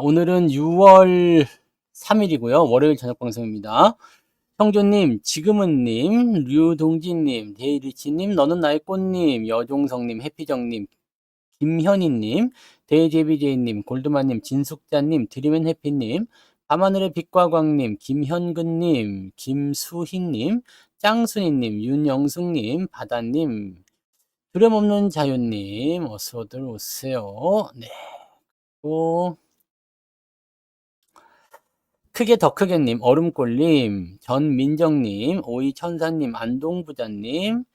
오늘은 6월 3일이고요. 월요일 저녁 방송입니다. 형조님, 지금은님, 류동진님, 데이리치님, 너는 나의 꽃님, 여종성님, 해피정님, 김현희님, 데이제비제이님, 골드만님, 진숙자님, 드림앤 해피님, 밤하늘의 빛과 광님, 김현근님, 김수희님, 짱순이님, 윤영숙님, 바다님, 두려움없는 자유님, 어서들 오세요. 네. 또 크게 더 크게님, 얼음골님, 전민정님, 오이천사님, 안동부자님,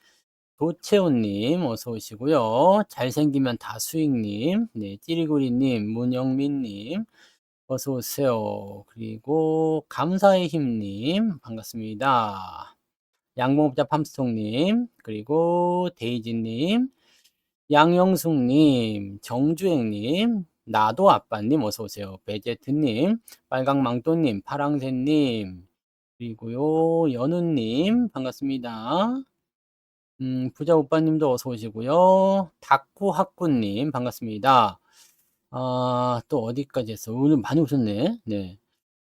도채호님, 어서 오시고요. 잘생기면 다수익님, 네, 찌리구리님, 문영민님, 어서 오세요. 그리고 감사의 힘님, 반갑습니다. 양봉업자 팜스통님, 그리고 데이지님, 양영숙님, 정주행님, 나도 아빠님 어서 오세요. 베제트님, 빨강망토님, 파랑새님, 그리고요 연우님 반갑습니다. 부자 오빠님도 어서 오시고요. 다쿠하쿠님 반갑습니다. 또 어디까지 했어? 오늘 많이 오셨네. 네.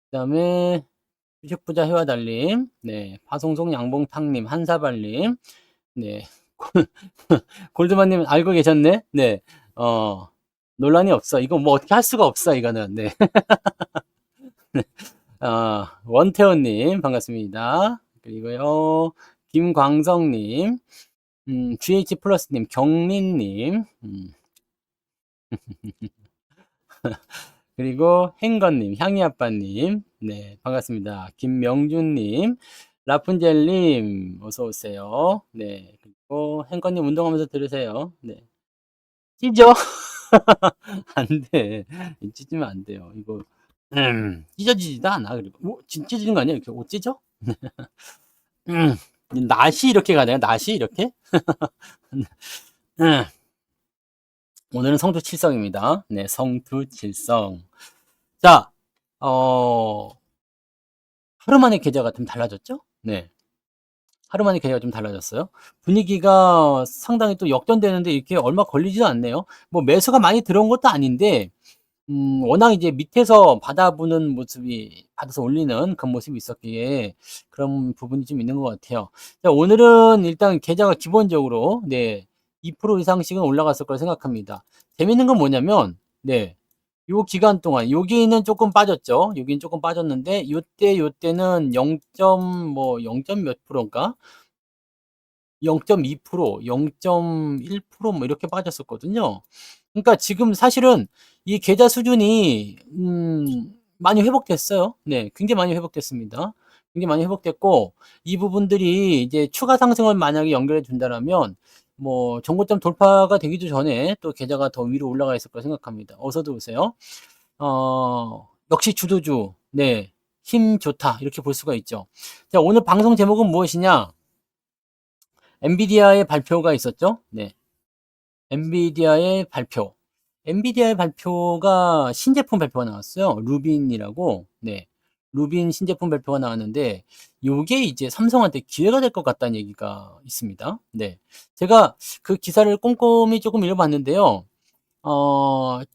그다음에 주식부자 해와달님, 네, 파송송 양봉탕님, 한사발님, 네, 골드만님 알고 계셨네? 네, 어, 논란이 없어. 이거 뭐 어떻게 할 수가 없어, 이거는. 네. 원태원님, 반갑습니다. 그리고요, 김광성님, GH 플러스님, 경린님, 그리고 행건님, 향이아빠님, 네, 반갑습니다. 김명준님, 라푼젤님, 어서오세요. 네, 그리고 행건님 운동하면서 들으세요. 네. 찢어? 안 돼. 찢으면 안 돼요. 이거, 찢어지지도 않아. 그리고, 찢어지는 거 아니야? 이렇게, 찢어? 음, 낫이 이렇게 가나요? 낫이 이렇게? 음, 오늘은 성투칠성입니다. 네, 성투칠성. 자, 어, 하루 만에 계좌가 좀 달라졌죠? 네. 하루 만에 계좌가 좀 달라졌어요. 분위기가 상당히 또 역전되는데 이렇게 얼마 걸리지도 않네요. 뭐 매수가 많이 들어온 것도 아닌데, 워낙 이제 밑에서 받아보는 모습이, 받아서 올리는 그런 모습이 있었기에 그런 부분이 좀 있는 것 같아요. 자, 오늘은 일단 계좌가 기본적으로, 네, 2% 이상씩은 올라갔을 거라 생각합니다. 재밌는 건 뭐냐면, 네, 요 기간 동안, 여기는 조금 빠졌죠. 여기는 조금 빠졌는데, 요때는 0점 몇 프로인가? 0.2%, 0.1% 뭐 이렇게 빠졌었거든요. 그러니까 지금 사실은 이 계좌 수준이 많이 회복됐어요. 네, 굉장히 많이 회복됐습니다. 굉장히 많이 회복됐고 이 부분들이 이제 추가 상승을 만약에 연결해 준다라면 뭐 정고점 돌파가 되기도 전에 또 계좌가 더 위로 올라가 있을 거라 생각합니다. 어서 들어오세요. 역시 주도주, 네, 힘 좋다 이렇게 볼 수가 있죠. 자, 오늘 방송 제목은 무엇이냐? 엔비디아의 발표가 있었죠. 네, 엔비디아의 발표. 엔비디아의 발표가 신제품 발표가 나왔어요. 루빈이라고. 네. 루빈 신제품 발표가 나왔는데 요게 이제 삼성한테 기회가 될 것 같다는 얘기가 있습니다. 네. 제가 그 기사를 꼼꼼히 조금 읽어봤는데요.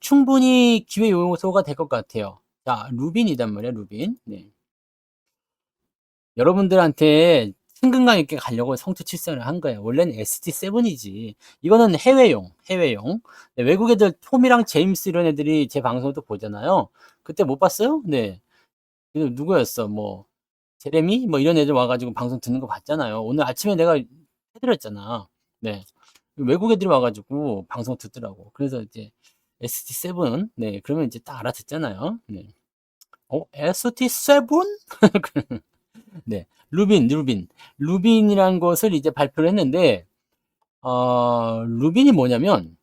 충분히 기회 요소가 될 것 같아요. 자, 루빈이단 말이야, 루빈. 네. 여러분들한테 친근감 있게 가려고 성투 칠성을 한 거예요. 원래는 ST7이지. 이거는 해외용. 네, 외국 애들 톰이랑 제임스 이런 애들이 제 방송을 또 보잖아요. 그때 못 봤어요? 네. 누구였어? 뭐 제레미? 뭐 이런 애들 와가지고 방송 듣는 거 봤잖아요. 오늘 아침에 내가 해드렸잖아. 네. 외국 애들이 와가지고 방송 듣더라고. 그래서 이제 ST7, 네, 그러면 이제 딱 알아듣잖아요. 네. ST7? 네. 루빈이란 것을 이제 발표를 했는데, 루빈이 뭐냐면,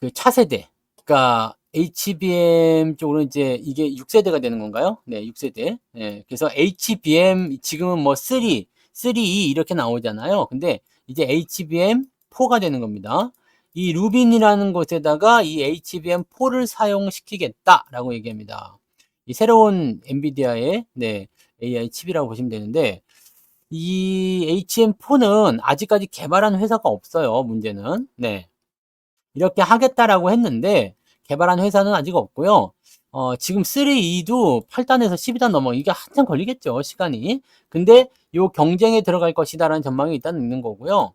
그 차세대. 그러니까 HBM 쪽으로 이제 이게 6세대가 되는 건가요? 네, 6세대. 네, 그래서 HBM 지금은 뭐 3E 이렇게 나오잖아요. 근데 이제 HBM4가 되는 겁니다. 이 루빈이라는 곳에다가 이 HBM4를 사용시키겠다라고 얘기합니다. 이 새로운 엔비디아의 네, AI 칩이라고 보시면 되는데 이 HM4는 아직까지 개발한 회사가 없어요. 문제는. 네. 이렇게 하겠다라고 했는데 개발한 회사는 아직 없고요. 지금 3E도 8단에서 12단 넘어 이게 한참 걸리겠죠, 시간이. 근데 요 경쟁에 들어갈 것이다라는 전망이 일단 있는 거고요.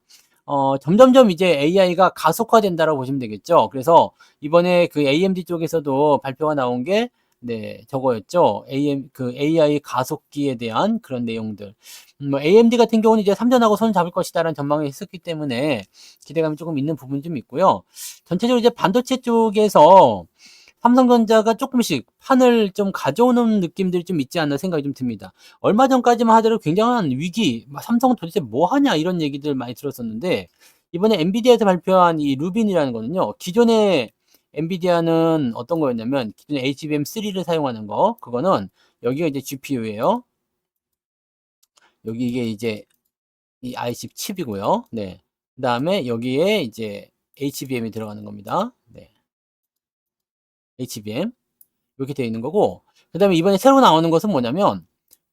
점점점 이제 AI가 가속화된다라고 보시면 되겠죠. 그래서 이번에 그 AMD 쪽에서도 발표가 나온 게 네, 저거였죠. AI 가속기에 대한 그런 내용들. 뭐 AMD 같은 경우는 이제 3전하고 손을 잡을 것이다라는 전망을 했었기 때문에 기대감이 조금 있는 부분이 좀 있고요. 전체적으로 이제 반도체 쪽에서 삼성전자가 조금씩 판을 좀 가져오는 느낌들이 좀 있지 않나 생각이 좀 듭니다. 얼마 전까지만 하더라도 굉장한 위기, 삼성은 도대체 뭐 하냐 이런 얘기들 많이 들었었는데 이번에 엔비디아에서 발표한 이 루빈이라는 거는요. 기존의 엔비디아는 어떤 거였냐면 기존에 HBM3를 사용하는 거 그거는 여기가 이제 GPU예요. 여기 이게 이제 이 IC 칩이고요. 네. 그다음에 여기에 이제 HBM이 들어가는 겁니다. 네. HBM 이렇게 되어 있는 거고 그다음에 이번에 새로 나오는 것은 뭐냐면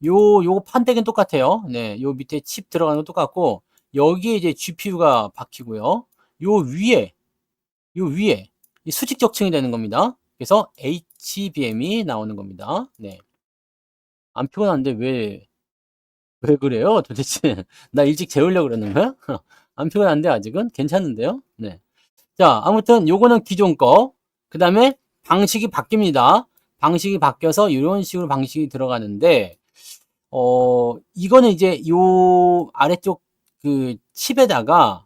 요 판때기는 똑같아요. 네. 요 밑에 칩 들어가는 건 똑같고 여기에 이제 GPU가 박히고요. 요 위에 이 수직 적층이 되는 겁니다. 그래서 HBM이 나오는 겁니다. 네. 안 피곤한데 왜 그래요? 도대체 나 일찍 재우려고 그러는 거야? 안 피곤한데 아직은 괜찮은데요? 네. 자, 아무튼 요거는 기존 거. 그다음에 방식이 바뀝니다. 방식이 바뀌어서 이런 식으로 방식이 들어가는데 이거는 이제 요 아래쪽 그 칩에다가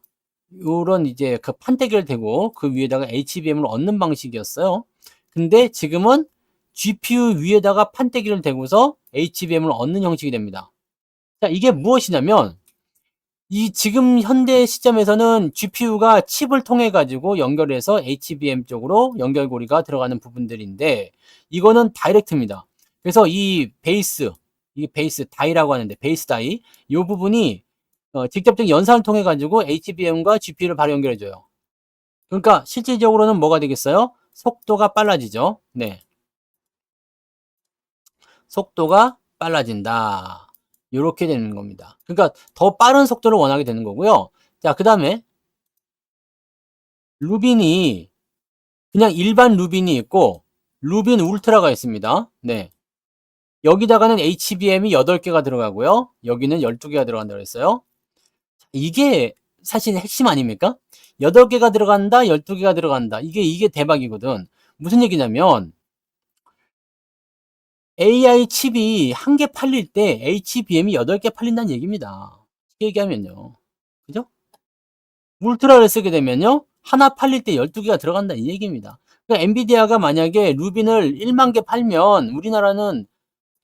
요런 이제 그 판때기를 대고 그 위에다가 HBM을 얻는 방식이었어요. 근데 지금은 GPU 위에다가 판때기를 대고서 HBM을 얻는 형식이 됩니다. 자, 이게 무엇이냐면 이 지금 현대 시점에서는 GPU가 칩을 통해 가지고 연결해서 HBM 쪽으로 연결고리가 들어가는 부분들인데 이거는 다이렉트입니다. 그래서 이 베이스 다이라고 하는데 베이스 다이 이 부분이 직접적인 연산을 통해 가지고 HBM과 GPU를 바로 연결해 줘요. 그러니까 실질적으로는 뭐가 되겠어요? 속도가 빨라지죠. 네. 속도가 빨라진다. 요렇게 되는 겁니다. 그러니까 더 빠른 속도를 원하게 되는 거고요. 자, 그다음에 루빈이 그냥 일반 루빈이 있고 루빈 울트라가 있습니다. 네. 여기다가는 HBM이 8개가 들어가고요. 여기는 12개가 들어간다고 그랬어요. 이게 사실 핵심 아닙니까? 8개가 들어간다, 12개가 들어간다. 이게 대박이거든. 무슨 얘기냐면 AI 칩이 한 개 팔릴 때 HBM이 8개 팔린다는 얘기입니다. 쉽게 얘기하면요. 그죠? 울트라를 쓰게 되면요. 하나 팔릴 때 12개가 들어간다 이 얘기입니다. 그러니까 엔비디아가 만약에 루빈을 1만 개 팔면 우리나라는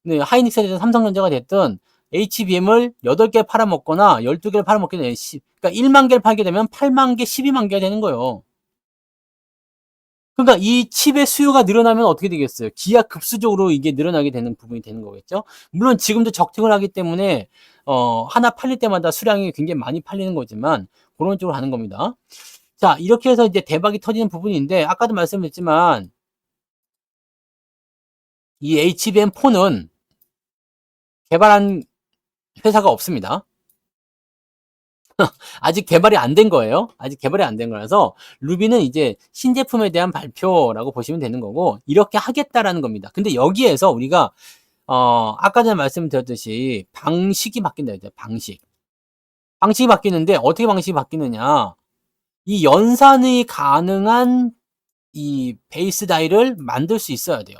네, 하이닉스가 됐든 삼성전자가 됐든 HBM을 8개 팔아먹거나 12개를 팔아먹게 되면 그러니까 1만 개를 팔게 되면 8만 개, 12만 개가 되는 거예요. 그러니까 이 칩의 수요가 늘어나면 어떻게 되겠어요? 기하급수적으로 이게 늘어나게 되는 부분이 되는 거겠죠. 물론 지금도 적팅을 하기 때문에 하나 팔릴 때마다 수량이 굉장히 많이 팔리는 거지만 그런 쪽으로 하는 겁니다. 자, 이렇게 해서 이제 대박이 터지는 부분인데 아까도 말씀드렸지만 이 HBM4는 개발한 회사가 없습니다. 아직 개발이 안 된 거예요. 아직 개발이 안 된 거라서 루비는 이제 신제품에 대한 발표라고 보시면 되는 거고 이렇게 하겠다라는 겁니다. 근데 여기에서 우리가 아까 전에 말씀드렸듯이 방식이 바뀐다 했죠. 방식이 바뀌는데 어떻게 방식이 바뀌느냐? 이 연산이 가능한 이 베이스 다이를 만들 수 있어야 돼요.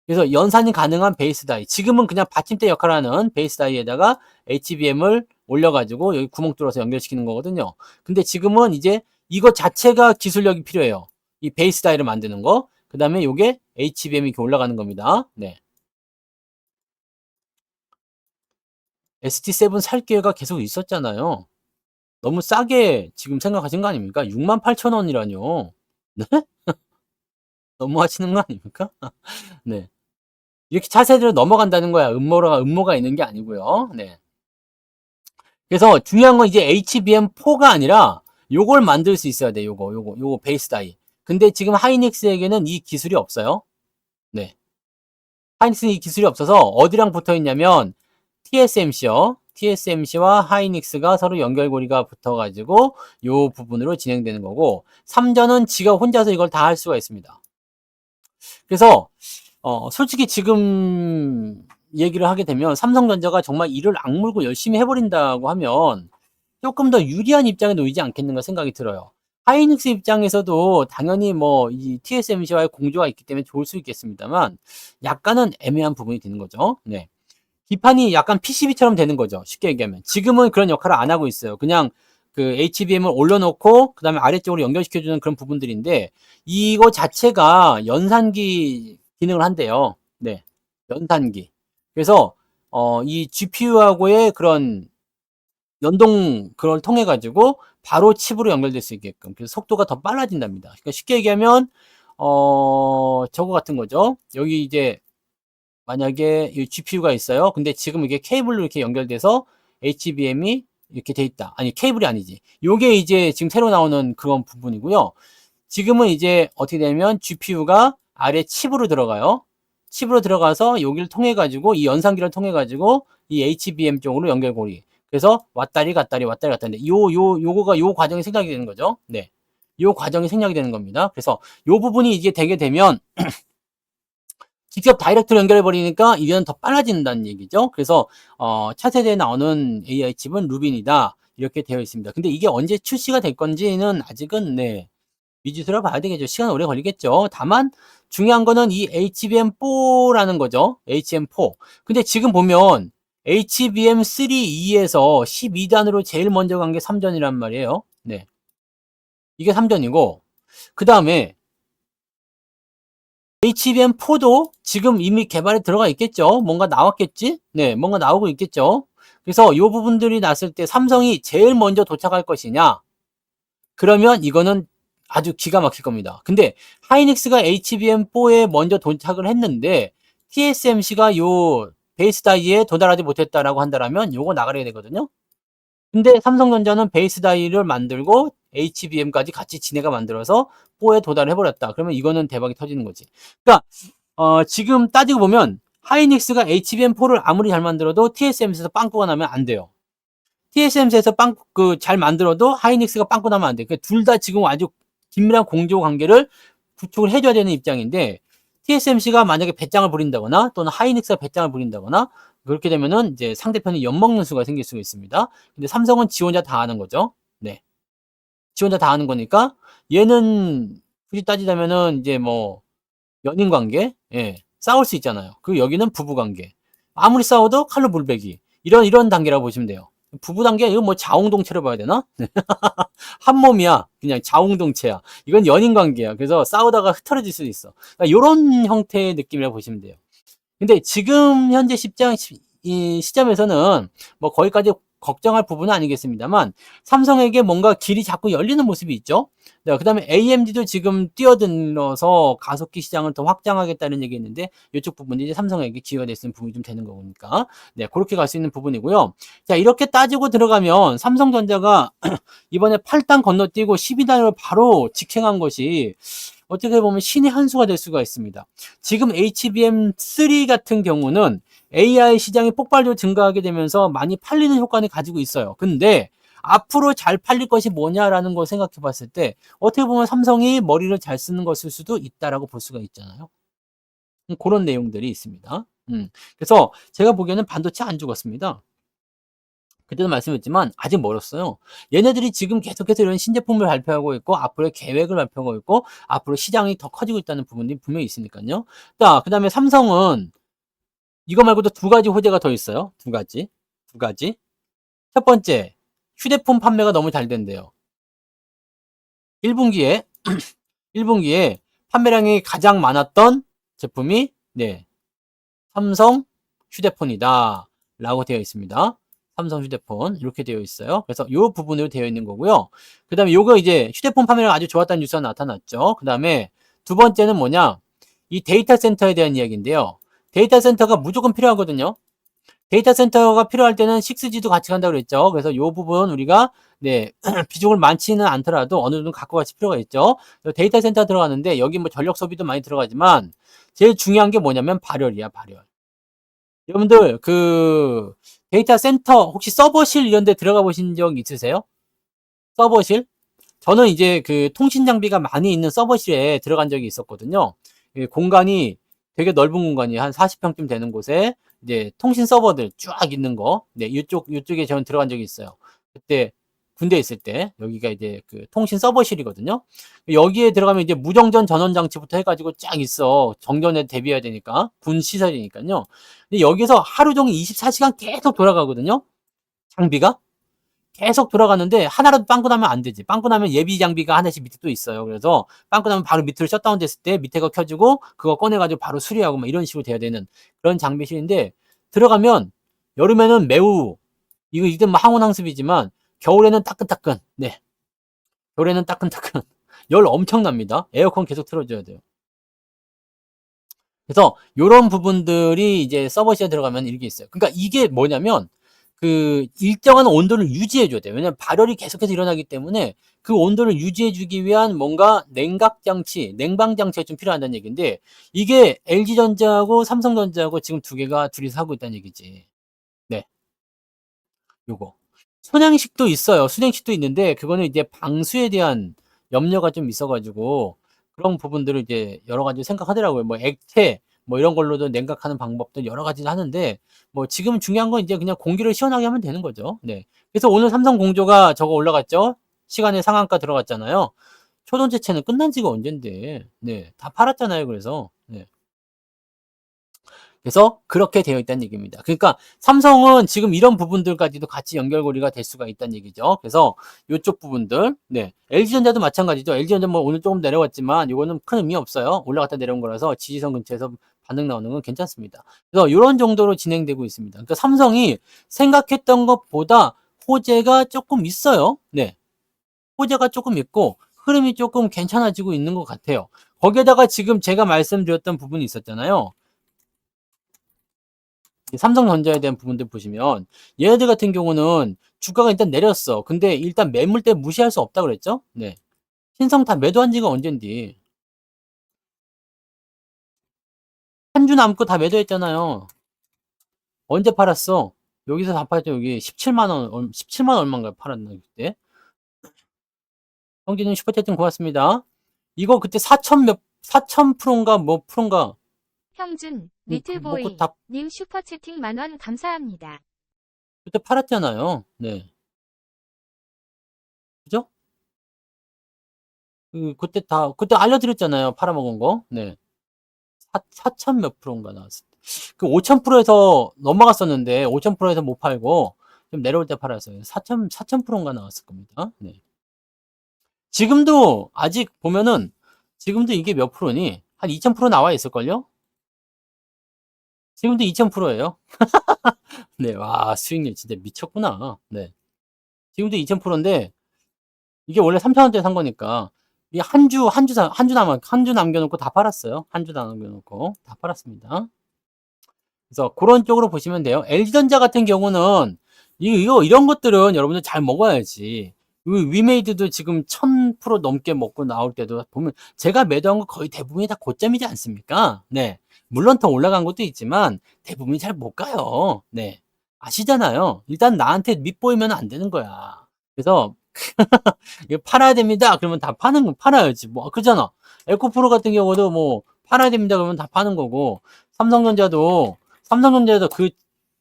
그래서 연산이 가능한 베이스 다이. 지금은 그냥 받침대 역할을 하는 베이스 다이에다가 HBM을 올려가지고 여기 구멍 뚫어서 연결시키는 거거든요. 근데 지금은 이제 이거 자체가 기술력이 필요해요. 이 베이스 다이를 만드는 거. 그 다음에 요게 HBM이 이렇게 올라가는 겁니다. 네. ST7 살 기회가 계속 있었잖아요. 너무 싸게 지금 생각하신 거 아닙니까? 68,000원이라뇨. 네? 너무 하시는 거 아닙니까? 네. 이렇게 차세대로 넘어간다는 거야. 음모가 있는 게 아니고요. 네. 그래서 중요한 건 이제 HBM4가 아니라 요걸 만들 수 있어야 돼. 요거 베이스 다이. 근데 지금 하이닉스에게는 이 기술이 없어요. 네. 하이닉스는 이 기술이 없어서 어디랑 붙어 있냐면 TSMC요. TSMC와 하이닉스가 서로 연결고리가 붙어가지고 요 부분으로 진행되는 거고, 삼전은 지가 혼자서 이걸 다 할 수가 있습니다. 그래서 솔직히 지금 얘기를 하게 되면 삼성전자가 정말 이를 악물고 열심히 해버린다고 하면 조금 더 유리한 입장에 놓이지 않겠는가 생각이 들어요. 하이닉스 입장에서도 당연히 뭐 이 TSMC와의 공조가 있기 때문에 좋을 수 있겠습니다만 약간은 애매한 부분이 되는 거죠. 네. 기판이 약간 PCB처럼 되는 거죠. 쉽게 얘기하면. 지금은 그런 역할을 안 하고 있어요. 그냥 그 HBM을 올려놓고 그 다음에 아래쪽으로 연결시켜주는 그런 부분들인데 이거 자체가 연산기 기능을 한대요. 네. 연산기. 그래서 이 GPU하고의 그런 연동 그걸 통해 가지고 바로 칩으로 연결될 수 있게끔, 그래서 속도가 더 빨라진답니다. 그러니까 쉽게 얘기하면 저거 같은 거죠. 여기 이제 만약에 이 GPU가 있어요. 근데 지금 이게 케이블로 이렇게 연결돼서 HBM이 이렇게 돼 있다. 아니, 케이블이 아니지. 요게 이제 지금 새로 나오는 그런 부분이고요. 지금은 이제 어떻게 되면 GPU가 아래 칩으로 들어가요. 칩으로 들어가서 여기를 통해 가지고 이 연산기를 통해 가지고 이 HBM 쪽으로 연결고리. 그래서 왔다리 갔다리 왔다리 갔다리. 요거가 요 과정이 생략이 되는 거죠. 네. 요 과정이 생략이 되는 겁니다. 그래서 요 부분이 이게 되게 되면 직접 다이렉트로 연결해 버리니까 이게는 더 빨라진다는 얘기죠. 그래서 차세대에 나오는 AI 칩은 루빈이다. 이렇게 되어 있습니다. 근데 이게 언제 출시가 될 건지는 아직은 네. 미지수라 봐야 되겠죠. 시간 오래 걸리겠죠. 다만 중요한 거는 이 HBM4라는 거죠. HBM4. 근데 지금 보면 HBM3E에서 12단으로 제일 먼저 간 게 3전이란 말이에요. 네. 이게 3전이고 그 다음에 HBM4도 지금 이미 개발에 들어가 있겠죠. 뭔가 나왔겠지? 네, 뭔가 나오고 있겠죠. 그래서 이 부분들이 났을 때 삼성이 제일 먼저 도착할 것이냐? 그러면 이거는 아주 기가 막힐 겁니다. 근데 하이닉스가 HBM4에 먼저 도착을 했는데 TSMC가 요 베이스 다이에 도달하지 못했다라고 한다면 요거 나가야 되거든요. 근데 삼성전자는 베이스 다이를 만들고 HBM까지 같이 지네가 만들어서 4에 도달해 버렸다. 그러면 이거는 대박이 터지는 거지. 그러니까 지금 따지고 보면 하이닉스가 HBM4를 아무리 잘 만들어도 TSMC에서 빵꾸가 나면 안 돼요. TSMC에서 잘 만들어도 하이닉스가 빵꾸 나면 안 돼. 그러니까 둘 다 지금 아주 긴밀한 공조 관계를 구축을 해줘야 되는 입장인데 TSMC가 만약에 배짱을 부린다거나 또는 하이닉스가 배짱을 부린다거나 그렇게 되면은 이제 상대편이 엿먹는 수가 생길 수가 있습니다. 근데 삼성은 지 혼자 다 하는 거죠. 네. 지 혼자 다 하는 거니까 얘는 굳이 따지자면은 이제 뭐 연인 관계, 예, 싸울 수 있잖아요. 그리고 여기는 부부 관계. 아무리 싸워도 칼로 물베기. 이런 단계라고 보시면 돼요. 부부 단계, 이거 뭐 자웅동체로 봐야 되나? 한 몸이야. 그냥 자웅동체야. 이건 연인 관계야. 그래서 싸우다가 흩어질 수도 있어. 그러니까 이런 형태의 느낌이라고 보시면 돼요. 근데 지금 현재 이 시점에서는 뭐 거기까지 걱정할 부분은 아니겠습니다만 삼성에게 뭔가 길이 자꾸 열리는 모습이 있죠. 네, 그다음에 AMD도 지금 뛰어들어서 가속기 시장을 더 확장하겠다는 얘기 있는데 이쪽 부분이 이제 삼성에게 기회가 될 수 있는 부분이 좀 되는 거니까 네, 그렇게 갈 수 있는 부분이고요. 자, 이렇게 따지고 들어가면 삼성전자가 이번에 8단 건너뛰고 12단으로 바로 직행한 것이 어떻게 보면 신의 한 수가 될 수가 있습니다. 지금 HBM3 같은 경우는 AI 시장이 폭발적으로 증가하게 되면서 많이 팔리는 효과는 가지고 있어요. 근데 앞으로 잘 팔릴 것이 뭐냐라는 걸 생각해 봤을 때 어떻게 보면 삼성이 머리를 잘 쓰는 것일 수도 있다라고 볼 수가 있잖아요. 그런 내용들이 있습니다. 그래서 제가 보기에는 반도체 안 죽었습니다. 그때도 말씀드렸지만 아직 멀었어요. 얘네들이 지금 계속해서 이런 신제품을 발표하고 있고 앞으로의 계획을 발표하고 있고 앞으로 시장이 더 커지고 있다는 부분이 분명히 있으니까요. 자, 그다음에 삼성은 이거 말고도 두 가지 호재가 더 있어요. 두 가지. 두 가지. 첫 번째, 휴대폰 판매가 너무 잘 된대요. 1분기에 1분기에 판매량이 가장 많았던 제품이 네, 삼성 휴대폰이다라고 되어 있습니다. 삼성 휴대폰 이렇게 되어 있어요. 그래서 이 부분으로 되어 있는 거고요. 그 다음에 요거 이제 휴대폰 판매가 아주 좋았다는 뉴스가 나타났죠. 그 다음에 두 번째는 뭐냐, 이 데이터 센터에 대한 이야기인데요. 데이터 센터가 무조건 필요하거든요. 데이터 센터가 필요할 때는 6G도 같이 간다고 그랬죠. 그래서 이 부분 우리가 네, 비중을 많지는 않더라도 어느 정도 갖고 갈 필요가 있죠. 데이터 센터 들어가는데 여기 뭐 전력 소비도 많이 들어가지만 제일 중요한 게 뭐냐면 발열이야, 발열. 여러분들 그 데이터 센터 혹시 서버실 이런 데 들어가 보신 적 있으세요? 서버실? 저는 이제 그 통신 장비가 많이 있는 서버실에 들어간 적이 있었거든요. 이 공간이 되게 넓은 공간이 한 40평쯤 되는 곳에 이제 통신 서버들 쫙 있는 거. 네, 요쪽에 저는 들어간 적이 있어요. 그때 군대에 있을 때 여기가 이제 그 통신 서버실이거든요. 여기에 들어가면 이제 무정전 전원 장치부터 해가지고 쫙 있어. 정전에 대비해야 되니까 군 시설이니까요. 근데 여기서 하루 종일 24시간 계속 돌아가거든요. 장비가. 계속 돌아가는데 하나라도 빵꾸 나면 안 되지. 빵꾸 나면 예비 장비가 하나씩 밑에 또 있어요. 그래서 빵꾸 나면 바로 밑으로 셧다운 됐을 때 밑에 거 켜주고 그거 꺼내가지고 바로 수리하고 막 이런 식으로 돼야 되는 그런 장비실인데 들어가면 여름에는 매우 이거 이든 뭐 항온항습이지만 겨울에는 따끈따끈. 네, 겨울에는 따끈따끈. 열 엄청납니다. 에어컨 계속 틀어줘야 돼요. 그래서 요런 부분들이 이제 서버실에 들어가면 이렇게 있어요. 그러니까 이게 뭐냐면 그 일정한 온도를 유지해 줘야 돼요. 왜냐면 발열이 계속해서 일어나기 때문에 그 온도를 유지해 주기 위한 뭔가 냉각 장치, 냉방 장치가 좀 필요하다는 얘기인데 이게 LG전자하고 삼성전자하고 지금 두 개가 둘이서 하고 있다는 얘기지. 네, 요거. 순행식도 있어요. 순행식도 있는데 그거는 이제 방수에 대한 염려가 좀 있어가지고 그런 부분들을 이제 여러 가지 생각하더라고요. 뭐 액체 뭐 이런 걸로도 냉각하는 방법도 여러 가지는 하는데 뭐 지금 중요한 건 이제 그냥 공기를 시원하게 하면 되는 거죠. 네. 그래서 오늘 삼성 공조가 저거 올라갔죠. 시간에 상한가 들어갔잖아요. 초전지체는 끝난 지가 언젠데. 네. 다 팔았잖아요. 그래서. 네. 그래서 그렇게 되어 있다는 얘기입니다. 그러니까 삼성은 지금 이런 부분들까지도 같이 연결고리가 될 수가 있다는 얘기죠. 그래서 이쪽 부분들, 네. LG전자도 마찬가지죠. LG전자 뭐 오늘 조금 내려왔지만 이거는 큰 의미 없어요. 올라갔다 내려온 거라서 지지선 근처에서 반등 나오는 건 괜찮습니다. 그래서 이런 정도로 진행되고 있습니다. 그러니까 삼성이 생각했던 것보다 호재가 조금 있어요. 네. 호재가 조금 있고 흐름이 조금 괜찮아지고 있는 것 같아요. 거기에다가 지금 제가 말씀드렸던 부분이 있었잖아요. 삼성전자에 대한 부분들 보시면 얘네들 같은 경우는 주가가 일단 내렸어. 근데 일단 매물대 무시할 수 없다 그랬죠? 네. 신성 다 매도한 지가 언젠디. 한 주 남고 다 매도했잖아요. 언제 팔았어? 여기서 다 팔았죠. 여기 17만 원, 17만 얼마인가 팔았나 그때? 형제님 슈퍼채팅 고맙습니다. 이거 그때 4천 몇, 4천 프로인가 뭐 프로인가 형준, 먹고 리틀보이, 다 님 슈퍼채팅 만원 감사합니다. 그때 팔았잖아요. 네. 그죠? 그때 다 그때 알려드렸잖아요. 팔아먹은 거. 네. 4천 몇 프로인가 나왔을 때. 그 5,000%에서 넘어갔었는데 5,000%에서 못 팔고 좀 내려올 때 팔았어요. 4,000%인가 나왔을 겁니다. 네. 지금도 아직 보면은 지금도 이게 몇 프로니? 한 2,000% 나와 있을걸요? 지금도 2,000%예요. 네, 와 수익률 진짜 미쳤구나. 네, 지금도 2,000%인데 이게 원래 3,000원대 산 거니까 이 한 주 남겨놓고 다 팔았어요. 한 주 남겨놓고 다 팔았습니다. 그래서 그런 쪽으로 보시면 돼요. LG전자 같은 경우는 이런 것들은 여러분들 잘 먹어야지. 위메이드도 지금 1,000% 넘게 먹고 나올 때도 보면 제가 매도한 거 거의 대부분이 다 고점이지 않습니까? 네. 물론 더 올라간 것도 있지만 대부분이 잘 못 가요. 네. 아시잖아요. 일단 나한테 밑보이면 안 되는 거야. 그래서 이거 팔아야 됩니다. 그러면 다 파는 거 팔아야지. 뭐 그잖아. 에코프로 같은 경우도 뭐 팔아야 됩니다. 그러면 다 파는 거고 삼성전자도 그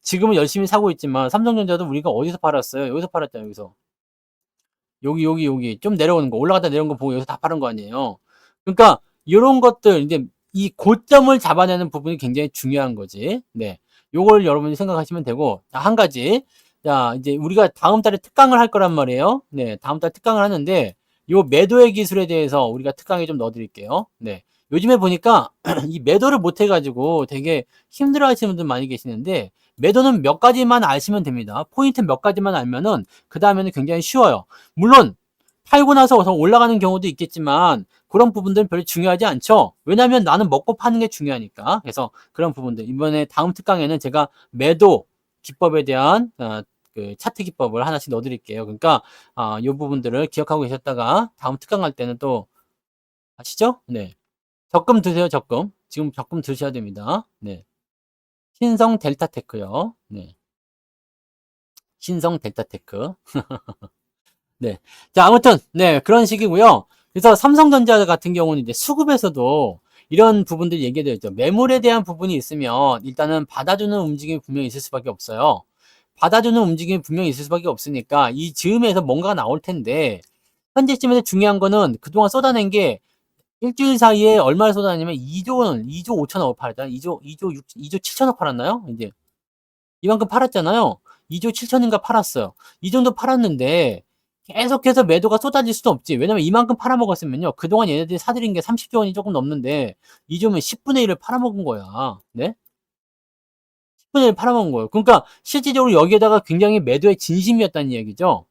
지금은 열심히 사고 있지만 삼성전자도 우리가 어디서 팔았어요? 여기서 팔았잖아요. 여기서 여기 좀 내려오는 거 올라갔다 내려온 거 보고 여기서 다 파는 거 아니에요. 그러니까 이런 것들 이제 이 고점을 잡아내는 부분이 굉장히 중요한 거지. 네, 요걸 여러분이 생각하시면 되고 한 가지 자 이제 우리가 다음 달에 특강을 할 거란 말이에요. 네, 다음 달 특강을 하는데 요 매도의 기술에 대해서 우리가 특강에 좀 넣어드릴게요. 네, 요즘에 보니까 이 매도를 못 해가지고 되게 힘들어 하시는 분들 많이 계시는데 매도는 몇 가지만 아시면 됩니다. 포인트 몇 가지만 알면은 그 다음에는 굉장히 쉬워요. 물론 팔고 나서 더 올라가는 경우도 있겠지만 그런 부분들은 별로 중요하지 않죠. 왜냐하면 나는 먹고 파는 게 중요하니까. 그래서 그런 부분들 이번에 다음 특강에는 제가 매도 기법에 대한 그 차트 기법을 하나씩 넣어드릴게요. 그러니까 이 부분들을 기억하고 계셨다가 다음 특강 할 때는 또 아시죠? 네. 적금 드세요. 적금. 지금 적금 드셔야 됩니다. 네. 신성 델타테크요. 네. 신성 델타테크. 네. 자, 아무튼, 네, 그런 식이고요. 그래서 삼성전자 같은 경우는 이제 수급에서도 이런 부분들이 얘기되어 있죠. 매물에 대한 부분이 있으면 일단은 받아주는 움직임이 분명히 있을 수밖에 없어요. 받아주는 움직임이 분명히 있을 수밖에 없으니까 이 즈음에서 뭔가가 나올 텐데, 현재쯤에서 중요한 거는 그동안 쏟아낸 게 일주일 사이에 얼마를 쏟아냈냐면 2조 5천억 팔았잖아요. 2조 7천억 팔았나요? 이제 이만큼 팔았잖아요. 2조 7천인가 팔았어요. 이 정도 팔았는데 계속해서 매도가 쏟아질 수는 없지. 왜냐면 이만큼 팔아먹었으면요. 그동안 얘네들이 사들인 게 30조 원이 조금 넘는데 2조면 10분의 1을 팔아먹은 거야. 네? 10분의 1 팔아먹은 거예요. 그러니까 실질적으로 여기에다가 굉장히 매도의 진심이었다는 얘기죠.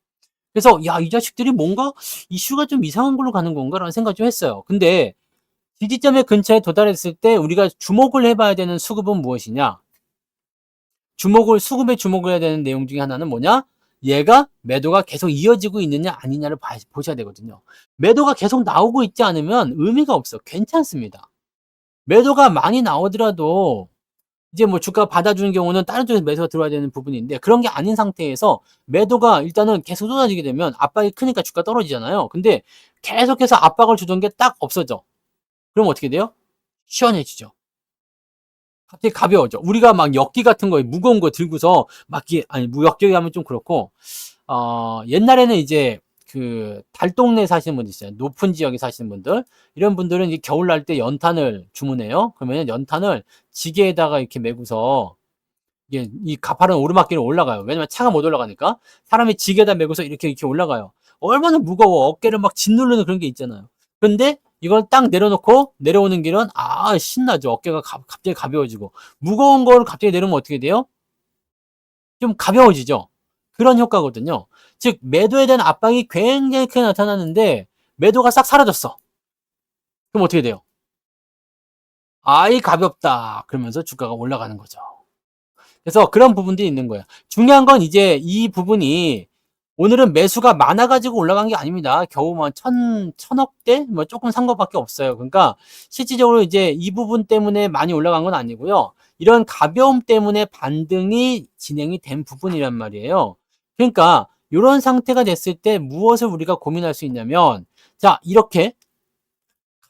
그래서 야, 이 자식들이 뭔가 이슈가 좀 이상한 걸로 가는 건가라는 생각 좀 했어요. 근데 지지점의 근처에 도달했을 때 우리가 주목을 해봐야 되는 수급은 무엇이냐? 수급에 주목을 해야 되는 내용 중에 하나는 뭐냐? 얘가 매도가 계속 이어지고 있느냐 아니냐를 보셔야 되거든요. 매도가 계속 나오고 있지 않으면 의미가 없어. 괜찮습니다. 매도가 많이 나오더라도 이제 뭐 주가 받아주는 경우는 다른 쪽에서 매수가 들어와야 되는 부분인데 그런 게 아닌 상태에서 매도가 일단은 계속 쏟아지게 되면 압박이 크니까 주가 떨어지잖아요. 근데 계속해서 압박을 주던 게 딱 없어져. 그럼 어떻게 돼요? 시원해지죠. 갑자기 가벼워져. 우리가 막 역기 같은 거, 무거운 거 들고서 막, 아니, 무역기 하면 좀 그렇고, 옛날에는 이제 그 달동네 사시는 분들 있어요. 높은 지역에 사시는 분들. 이런 분들은 이제 겨울 날 때 연탄을 주문해요. 그러면 연탄을 지게에다가 이렇게 메고서 이게 이 가파른 오르막길을 올라가요. 왜냐면 차가 못 올라가니까. 사람이 지게에다 메고서 이렇게 올라가요. 얼마나 무거워. 어깨를 막 짓누르는 그런 게 있잖아요. 근데 이걸 딱 내려놓고 내려오는 길은 신나죠. 어깨가 갑자기 가벼워지고. 무거운 걸 갑자기 내려오면 어떻게 돼요? 좀 가벼워지죠. 그런 효과거든요. 즉 매도에 대한 압박이 굉장히 크게 나타나는데 매도가 싹 사라졌어. 그럼 어떻게 돼요? 가볍다. 그러면서 주가가 올라가는 거죠. 그래서 그런 부분들이 있는 거예요. 중요한 건 이제 이 부분이 오늘은 매수가 많아가지고 올라간 게 아닙니다. 겨우 뭐 천억대? 뭐 조금 산 것밖에 없어요. 그러니까 실질적으로 이제 이 부분 때문에 많이 올라간 건 아니고요. 이런 가벼움 때문에 반등이 진행이 된 부분이란 말이에요. 그러니까 이런 상태가 됐을 때 무엇을 우리가 고민할 수 있냐면 자, 이렇게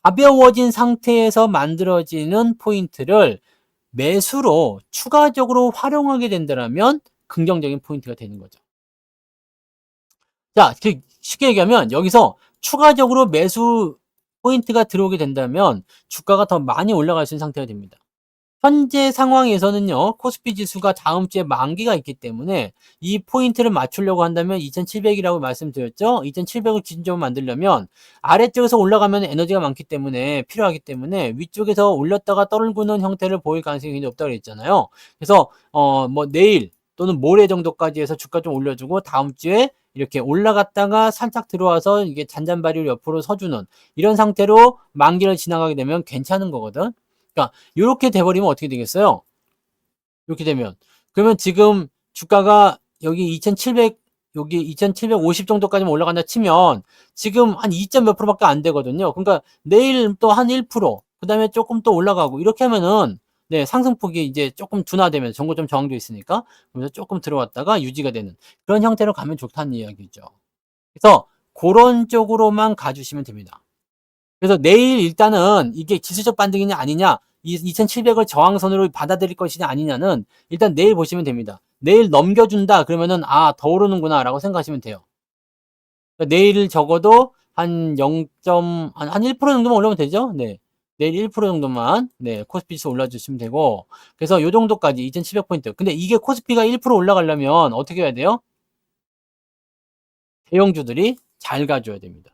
가벼워진 상태에서 만들어지는 포인트를 매수로 추가적으로 활용하게 된다면 긍정적인 포인트가 되는 거죠. 자, 쉽게 얘기하면 여기서 추가적으로 매수 포인트가 들어오게 된다면 주가가 더 많이 올라갈 수 있는 상태가 됩니다. 현재 상황에서는요, 코스피 지수가 다음 주에 만기가 있기 때문에 이 포인트를 맞추려고 한다면 2700이라고 말씀드렸죠? 2700을 기준점을 만들려면 아래쪽에서 올라가면 에너지가 많기 때문에 필요하기 때문에 위쪽에서 올렸다가 떨구는 형태를 보일 가능성이 굉장히 없다고 그랬잖아요. 그래서 뭐 내일 또는 모레 정도까지 해서 주가 좀 올려주고 다음 주에 이렇게 올라갔다가 살짝 들어와서 이게 잔잔바리를 옆으로 서주는 이런 상태로 만기를 지나가게 되면 괜찮은 거거든. 그러니까 요렇게 돼버리면 어떻게 되겠어요? 이렇게 되면 그러면 지금 주가가 여기 2700 여기 2750 정도까지만 올라간다 치면 지금 한 2점 몇 프로밖에 안 되거든요. 그러니까 내일 또 한 1%, 그다음에 조금 또 올라가고 이렇게 하면은 네, 상승폭이 이제 조금 둔화되면 정고점 저항도 있으니까 그래서 조금 들어왔다가 유지가 되는 그런 형태로 가면 좋다는 이야기죠. 그래서 그런 쪽으로만 가주시면 됩니다. 그래서 내일 일단은 이게 지수적 반등이냐 아니냐, 2700을 저항선으로 받아들일 것이냐 아니냐는 일단 내일 보시면 됩니다. 내일 넘겨준다 그러면은 더 오르는구나 라고 생각하시면 돼요. 그러니까 내일 적어도 한 1% 정도만 올라오면 되죠. 네. 내일 1% 정도만 네, 코스피 지수 올라주시면 되고, 그래서 요 정도까지 2700포인트. 근데 이게 코스피가 1% 올라가려면 어떻게 해야 돼요? 대형주들이 잘 가줘야 됩니다.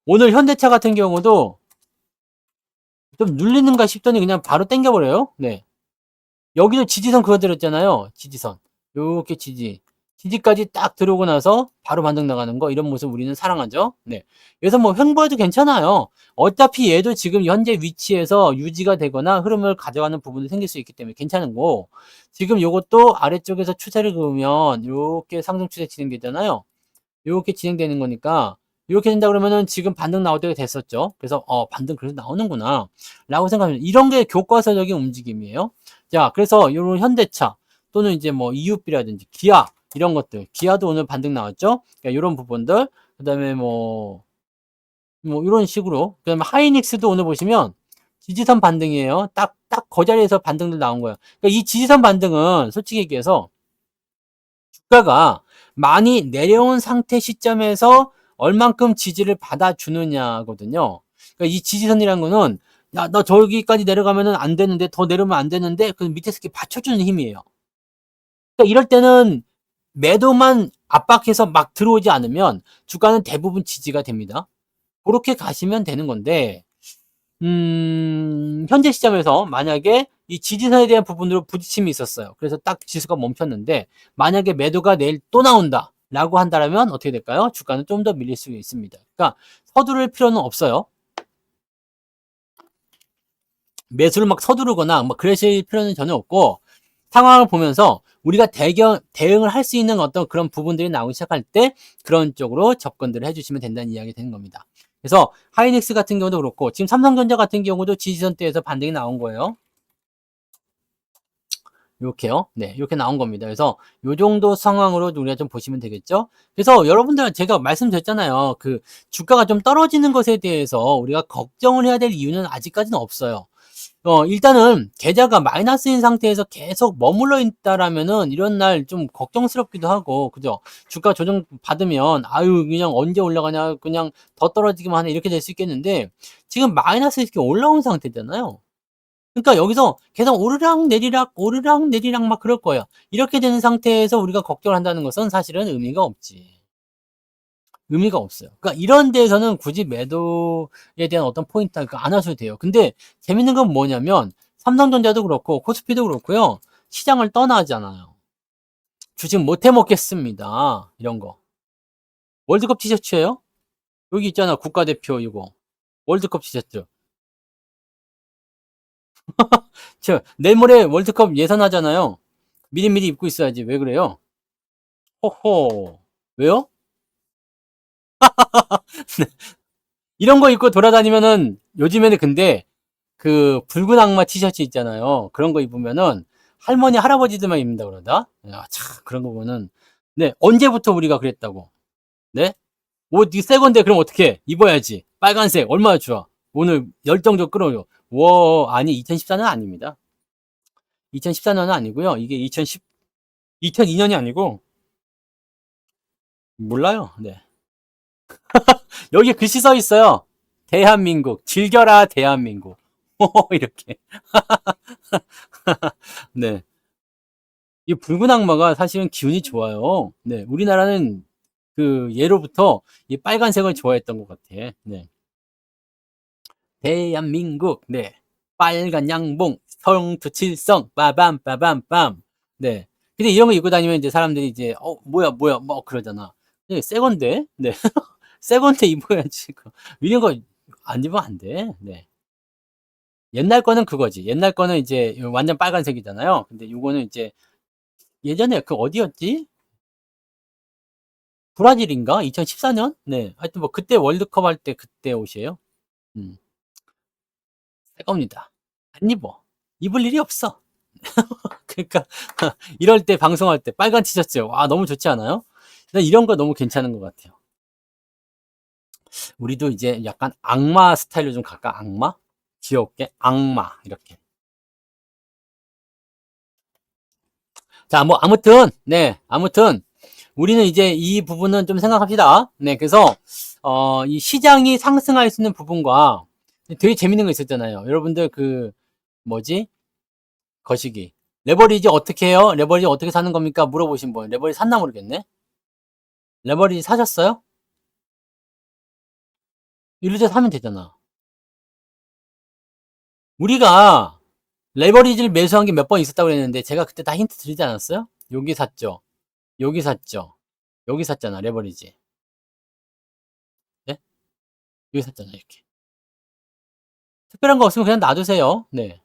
오늘 현대차 같은 경우도 좀 눌리는가 싶더니 그냥 바로 땡겨버려요. 네. 여기도 지지선 그어드렸잖아요. 지지선. 요렇게 지지까지 딱 들어오고 나서 바로 반등 나가는 거, 이런 모습 우리는 사랑하죠. 네. 그래서 뭐 횡보해도 괜찮아요. 어차피 얘도 지금 현재 위치에서 유지가 되거나 흐름을 가져가는 부분이 생길 수 있기 때문에 괜찮은 거. 지금 요것도 아래쪽에서 추세를 그으면 요렇게 상승 추세 진행되잖아요. 요렇게 진행되는 거니까 이렇게 된다 그러면은 지금 반등 나올 때가 됐었죠. 그래서 반등 그래도 나오는구나 라고 생각합니다. 이런 게 교과서적인 움직임이에요. 자, 그래서 이런 현대차 또는 이제 뭐 EUB라든지 기아 이런 것들, 기아도 오늘 반등 나왔죠. 그러니까 이런 부분들, 그다음에 뭐 이런 식으로, 그다음에 하이닉스도 오늘 보시면 지지선 반등이에요. 딱 그 자리에서 반등들 나온 거예요. 그러니까 이 지지선 반등은 솔직히 얘기해서 주가가 많이 내려온 상태 시점에서 얼만큼 지지를 받아주느냐거든요. 그러니까 이 지지선이라는 거는 야, 너 저기까지 내려가면은 안 되는데, 더 내려오면 안 되는데, 그 밑에서 이렇게 받쳐주는 힘이에요. 그러니까 이럴 때는 매도만 압박해서 막 들어오지 않으면 주가는 대부분 지지가 됩니다. 그렇게 가시면 되는 건데, 현재 시점에서 만약에 이 지지선에 대한 부분으로 부딪힘이 있었어요. 그래서 딱 지수가 멈췄는데, 만약에 매도가 내일 또 나온다 라고 한다면 어떻게 될까요? 주가는 좀 더 밀릴 수 있습니다. 그러니까 서두를 필요는 없어요. 매수를 막 서두르거나 뭐 그러실 필요는 전혀 없고, 상황을 보면서 우리가 대응을 할 수 있는 어떤 그런 부분들이 나오기 시작할 때 그런 쪽으로 접근들을 해주시면 된다는 이야기 되는 겁니다. 그래서 하이닉스 같은 경우도 그렇고, 지금 삼성전자 같은 경우도 지지선대에서 반등이 나온 거예요. 이렇게요. 네, 이렇게 나온 겁니다. 그래서 요 정도 상황으로 우리가 좀 보시면 되겠죠. 그래서 여러분들 제가 말씀드렸잖아요. 그 주가가 좀 떨어지는 것에 대해서 우리가 걱정을 해야 될 이유는 아직까지는 없어요. 일단은 계좌가 마이너스인 상태에서 계속 머물러 있다라면은 이런 날 좀 걱정스럽기도 하고, 그죠? 주가 조정 받으면 아유 그냥 언제 올라가냐, 그냥 더 떨어지기만 하네, 이렇게 될 수 있겠는데, 지금 마이너스 이렇게 올라온 상태잖아요. 그러니까 여기서 계속 오르락 내리락 막 그럴 거예요. 이렇게 되는 상태에서 우리가 걱정을 한다는 것은 사실은 의미가 없지. 의미가 없어요. 그러니까 이런 데에서는 굳이 매도에 대한 어떤 포인트 안 하셔도 돼요. 근데 재밌는 건 뭐냐면 삼성전자도 그렇고 코스피도 그렇고요. 시장을 떠나잖아요. 주식 못 해먹겠습니다. 이런 거. 월드컵 티셔츠예요? 여기 있잖아. 국가대표 이거. 월드컵 티셔츠. 내일 모레 월드컵 예선하잖아요. 미리미리 입고 있어야지. 왜 그래요? 호호. 왜요? 이런 거 입고 돌아다니면은 요즘에는 근데 그 붉은 악마 티셔츠 있잖아요. 그런 거 입으면은 할머니 할아버지들만 입는다 그러다. 야, 참 그런 거 보면은 네, 언제부터 우리가 그랬다고. 네? 옷 새 건데 그럼 어떻게 입어야지. 빨간색 얼마나 좋아. 오늘 열정적 끌어요. 와, 아니 2014년 아닙니다. 2014년은 아니고요. 이게 2002년이 아니고 몰라요. 네. 여기 글씨 써 있어요. 대한민국 즐겨라 대한민국. 이렇게. 네. 이 붉은 악마가 사실은 기운이 좋아요. 네. 우리나라는 그 예로부터 이 빨간색을 좋아했던 것 같아. 네. 대한민국. 네. 빨간 양봉. 성투칠성. 빠밤 빠밤 네. 근데 이런 거 입고 다니면 이제 사람들이 이제 뭐야 뭐 그러잖아. 새 건데. 네. 새 건데 입어야지. 이런 거 안 입으면 안 돼. 네. 옛날 거는 그거지. 옛날 거는 이제 완전 빨간색이잖아요. 근데 요거는 이제 예전에 그 어디였지? 브라질인가? 2014년? 네. 하여튼 뭐 그때 월드컵 할 때 그때 옷이에요. 음. 새 겁니다. 안 입어. 입을 일이 없어. 그러니까 이럴 때 방송할 때 빨간 티셔츠 와 너무 좋지 않아요? 난 이런 거 너무 괜찮은 것 같아요. 우리도 이제 약간 악마 스타일로 좀 갈까? 악마? 귀엽게 악마 이렇게. 자, 뭐 아무튼 네, 아무튼 우리는 이제 이 부분은 좀 생각합시다. 네, 그래서 이 시장이 상승할 수 있는 부분과 되게 재밌는 거 있었잖아요. 여러분들 그 뭐지? 거시기. 레버리지 어떻게 해요? 레버리지 어떻게 사는 겁니까? 물어보신 분. 레버리지 샀나 모르겠네. 레버리지 사셨어요? 이럴 때 사면 되잖아. 우리가 레버리지를 매수한 게 몇 번 있었다고 그랬는데 제가 그때 다 힌트 드리지 않았어요? 여기 샀죠. 여기 샀죠. 여기 샀잖아. 레버리지. 네? 여기 샀잖아. 이렇게. 특별한 거 없으면 그냥 놔두세요. 네.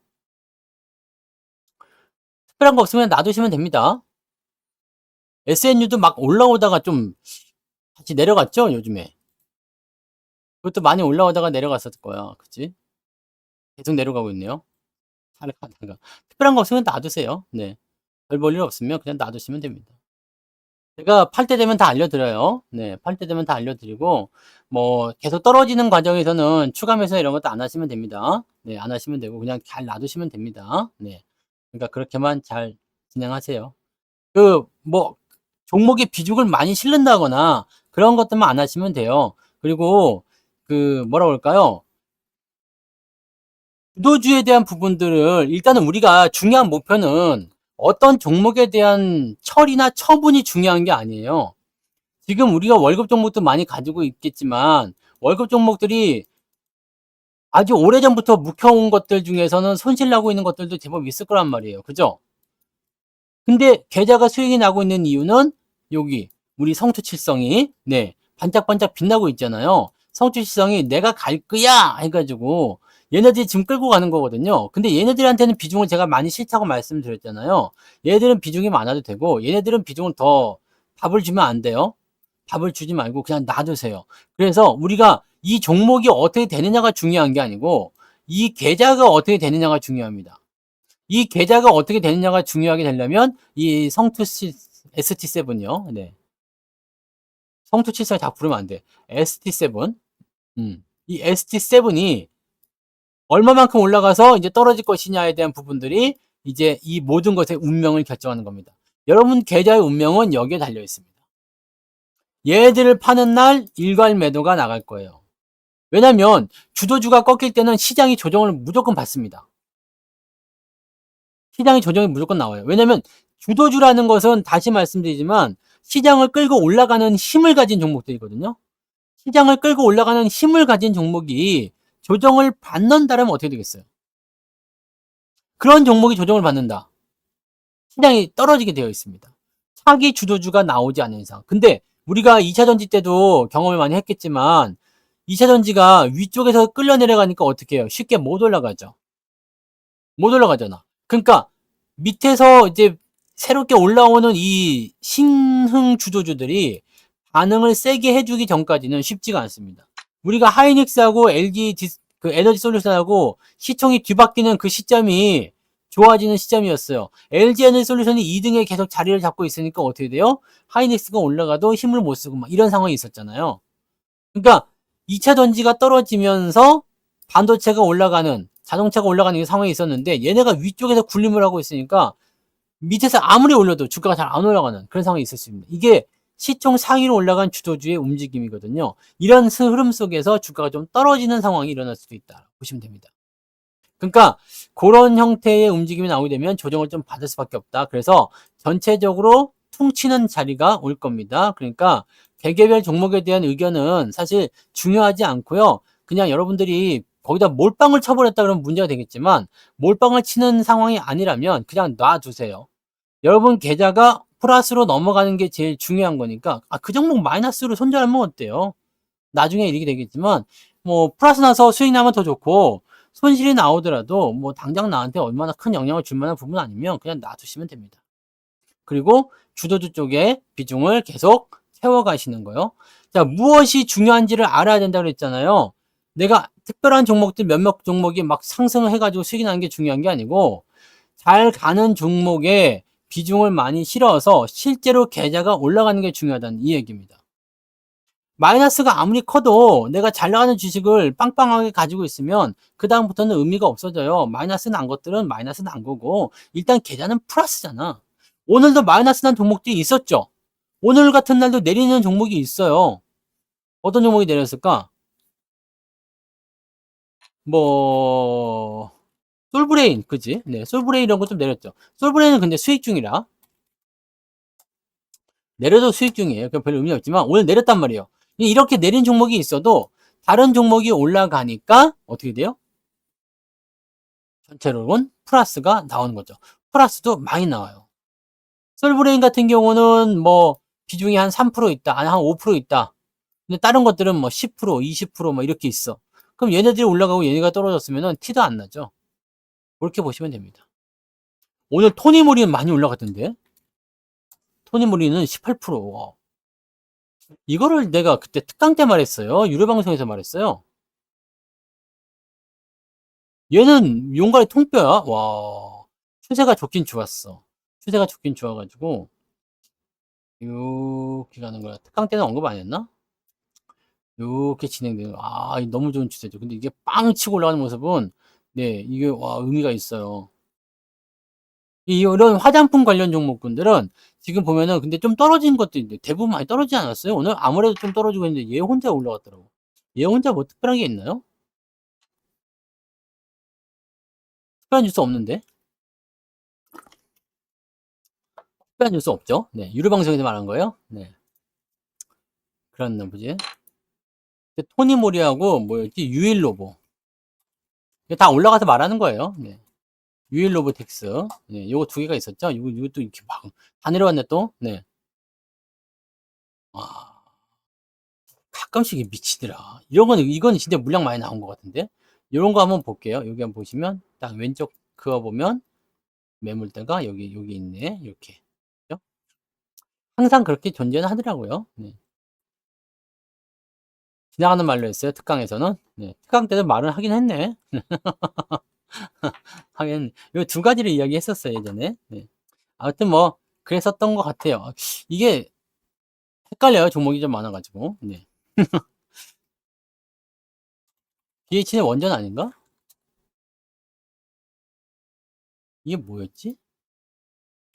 특별한 거 없으면 놔두시면 됩니다. SNU도 막 올라오다가 좀 다시 내려갔죠, 요즘에. 그것도 많이 올라오다가 내려갔었을 거야. 그치? 계속 내려가고 있네요. 하락하다가. 특별한 거 없으면 놔두세요. 네. 별 볼 일 없으면 그냥 놔두시면 됩니다. 제가 팔 때 되면 다 알려드려요. 네. 팔 때 되면 다 알려드리고, 뭐, 계속 떨어지는 과정에서는 추가 매수 이런 것도 안 하시면 됩니다. 네. 안 하시면 되고, 그냥 잘 놔두시면 됩니다. 네. 그러니까 그렇게만 잘 진행하세요. 뭐, 종목의 비중을 많이 실른다거나 그런 것들만 안 하시면 돼요. 그리고, 뭐라 그럴까요? 주도주에 대한 부분들을 일단은 우리가 중요한 목표는 어떤 종목에 대한 처리나 처분이 중요한 게 아니에요. 지금 우리가 월급 종목도 많이 가지고 있겠지만 월급 종목들이 아주 오래전부터 묵혀온 것들 중에서는 손실 나고 있는 것들도 제법 있을 거란 말이에요. 그죠? 근데 계좌가 수익이 나고 있는 이유는 여기 우리 성투칠성이 네 반짝반짝 빛나고 있잖아요. 성투칠성이 내가 갈 거야 해가지고 얘네들이 지금 끌고 가는 거거든요. 근데 얘네들한테는 비중을 제가 많이 싫다고 말씀드렸잖아요. 얘네들은 비중이 많아도 되고 얘네들은 비중을 더 밥을 주면 안 돼요. 밥을 주지 말고 그냥 놔두세요. 그래서 우리가 이 종목이 어떻게 되느냐가 중요한 게 아니고 이 계좌가 어떻게 되느냐가 중요합니다. 이 계좌가 어떻게 되느냐가 중요하게 되려면 이 성투 ST7이요. 네. 성투74 자꾸 부르면 안 돼. ST7. 이 ST7이 얼마만큼 올라가서 이제 떨어질 것이냐에 대한 부분들이 이제 이 모든 것의 운명을 결정하는 겁니다. 여러분 계좌의 운명은 여기에 달려 있습니다. 얘들을 파는 날 일괄 매도가 나갈 거예요. 왜냐면 주도주가 꺾일 때는 시장이 조정을 무조건 받습니다. 시장의 조정이 무조건 나와요. 왜냐면 주도주라는 것은 다시 말씀드리지만 시장을 끌고 올라가는 힘을 가진 종목들이거든요. 시장을 끌고 올라가는 힘을 가진 종목이 조정을 받는다면 어떻게 되겠어요? 그런 종목이 조정을 받는다. 시장이 떨어지게 되어 있습니다. 차기 주도주가 나오지 않는 이상. 근데 우리가 2차전지 때도 경험을 많이 했겠지만 2차전지가 위쪽에서 끌려 내려가니까 어떻게 해요? 쉽게 못 올라가죠. 못 올라가잖아. 그러니까 밑에서 이제 새롭게 올라오는 이 신흥 주도주들이 반응을 세게 해주기 전까지는 쉽지가 않습니다. 우리가 하이닉스하고 LG 그 에너지 솔루션하고 시총이 뒤바뀌는 그 시점이 좋아지는 시점이었어요. LG 에너지 솔루션이 2등에 계속 자리를 잡고 있으니까 어떻게 돼요? 하이닉스가 올라가도 힘을 못 쓰고 막 이런 상황이 있었잖아요. 그러니까 2차 전지가 떨어지면서 반도체가 올라가는 자동차가 올라가는 상황이 있었는데 얘네가 위쪽에서 군림을 하고 있으니까 밑에서 아무리 올려도 주가가 잘 안 올라가는 그런 상황이 있었습니다. 이게 시총 상위로 올라간 주도주의 움직임이거든요. 이런 흐름 속에서 주가가 좀 떨어지는 상황이 일어날 수도 있다 보시면 됩니다. 그러니까 그런 형태의 움직임이 나오게 되면 조정을 좀 받을 수밖에 없다. 그래서 전체적으로 퉁치는 자리가 올 겁니다. 그러니까 개개별 종목에 대한 의견은 사실 중요하지 않고요. 그냥 여러분들이 거기다 몰빵을 쳐버렸다 그러면 문제가 되겠지만 몰빵을 치는 상황이 아니라면 그냥 놔두세요. 여러분 계좌가 플러스로 넘어가는 게 제일 중요한 거니까 그 종목 마이너스로 손절하면 어때요? 나중에 이익이 되겠지만 뭐 플러스 나서 수익 나면 더 좋고 손실이 나오더라도 뭐 당장 나한테 얼마나 큰 영향을 줄 만한 부분 아니면 그냥 놔두시면 됩니다. 그리고 주도주 쪽에 비중을 계속 채워가시는 거요. 자, 무엇이 중요한지를 알아야 된다고 그랬잖아요. 내가 특별한 종목들 몇몇 종목이 막 상승을 해가지고 수익이 나는 게 중요한 게 아니고 잘 가는 종목에 비중을 많이 실어서 실제로 계좌가 올라가는 게 중요하다는 이 얘기입니다. 마이너스가 아무리 커도 내가 잘 나가는 주식을 빵빵하게 가지고 있으면 그 다음부터는 의미가 없어져요. 마이너스 난 것들은 마이너스 난 거고 일단 계좌는 플러스잖아. 오늘도 마이너스 난 종목들이 있었죠. 오늘 같은 날도 내리는 종목이 있어요. 어떤 종목이 내렸을까? 뭐 솔브레인 그지? 네, 솔브레인 이런 거 좀 내렸죠. 솔브레인은 근데 수익 중이라 내려도 수익 중이에요. 그 별 의미 없지만 오늘 내렸단 말이에요. 이렇게 내린 종목이 있어도 다른 종목이 올라가니까 어떻게 돼요? 전체로는 플러스가 나오는 거죠. 플러스도 많이 나와요. 솔브레인 같은 경우는 뭐 비중이 한 3% 있다, 아니 한 5% 있다. 근데 다른 것들은 뭐 10%, 20%뭐 이렇게 있어. 그럼 얘네들이 올라가고 얘네가 떨어졌으면은 티도 안 나죠. 그렇게 보시면 됩니다. 오늘 토니모리는 많이 올라갔던데. 토니모리는 18%. 이거를 내가 그때 특강 때 말했어요. 유료 방송에서 말했어요. 얘는 용가리 통뼈야. 와. 추세가 좋긴 좋았어. 추세가 좋긴 좋아가지고 이렇게 가는 거야. 특강 때는 언급 안 했나? 이렇게 진행돼요. 아, 너무 좋은 추세죠. 근데 이게 빵 치고 올라가는 모습은 네, 이게 와, 의미가 있어요. 이런 화장품 관련 종목군들은 지금 보면은 근데 좀 떨어진 것도 있는데 대부분 많이 떨어지지 않았어요? 오늘 아무래도 좀 떨어지고 있는데 얘 혼자 올라갔더라고. 얘 혼자 뭐 특별한 게 있나요? 특별한 뉴스 없는데? 특별한 뉴스 없죠? 네, 유료 방송에서 말한 거예요. 네, 그랬나 보지. 토니 모리하고 뭐였지? 유일 로보. 이게 다 올라가서 말하는 거예요. 네. 유일 로보텍스. 네, 요거 두 개가 있었죠? 이것도 이렇게 막, 다 내려왔네, 또. 네. 와, 가끔씩 이게 미치더라. 이건 진짜 물량 많이 나온 것 같은데? 요런 거 한번 볼게요. 여기 한번 보시면, 딱 왼쪽 그거 보면, 매물대가 여기 있네. 이렇게. 그죠? 항상 그렇게 존재는 하더라고요. 네. 지나가는 말로 했어요. 특강에서는. 네. 특강 때도 말은 하긴 했네. 하긴, 요 두 가지를 이야기했었어요, 예전에. 네. 아무튼 뭐, 그랬었던 것 같아요. 이게 헷갈려요. 종목이 좀 많아가지고. 네. BH는 원전 아닌가? 이게 뭐였지?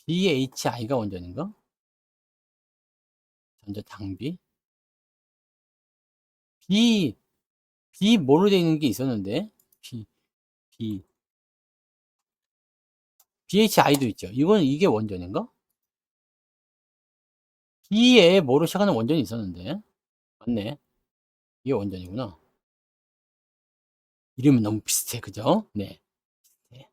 BHI가 원전인가? 전자 장비? B, B 뭐로 되어 있는 게 있었는데? B, B, BHI도 있죠. 이게 원전인가? B에 뭐로 시작하는 원전이 있었는데? 맞네. 이게 원전이구나. 이름은 너무 비슷해. 그죠? 네. 네.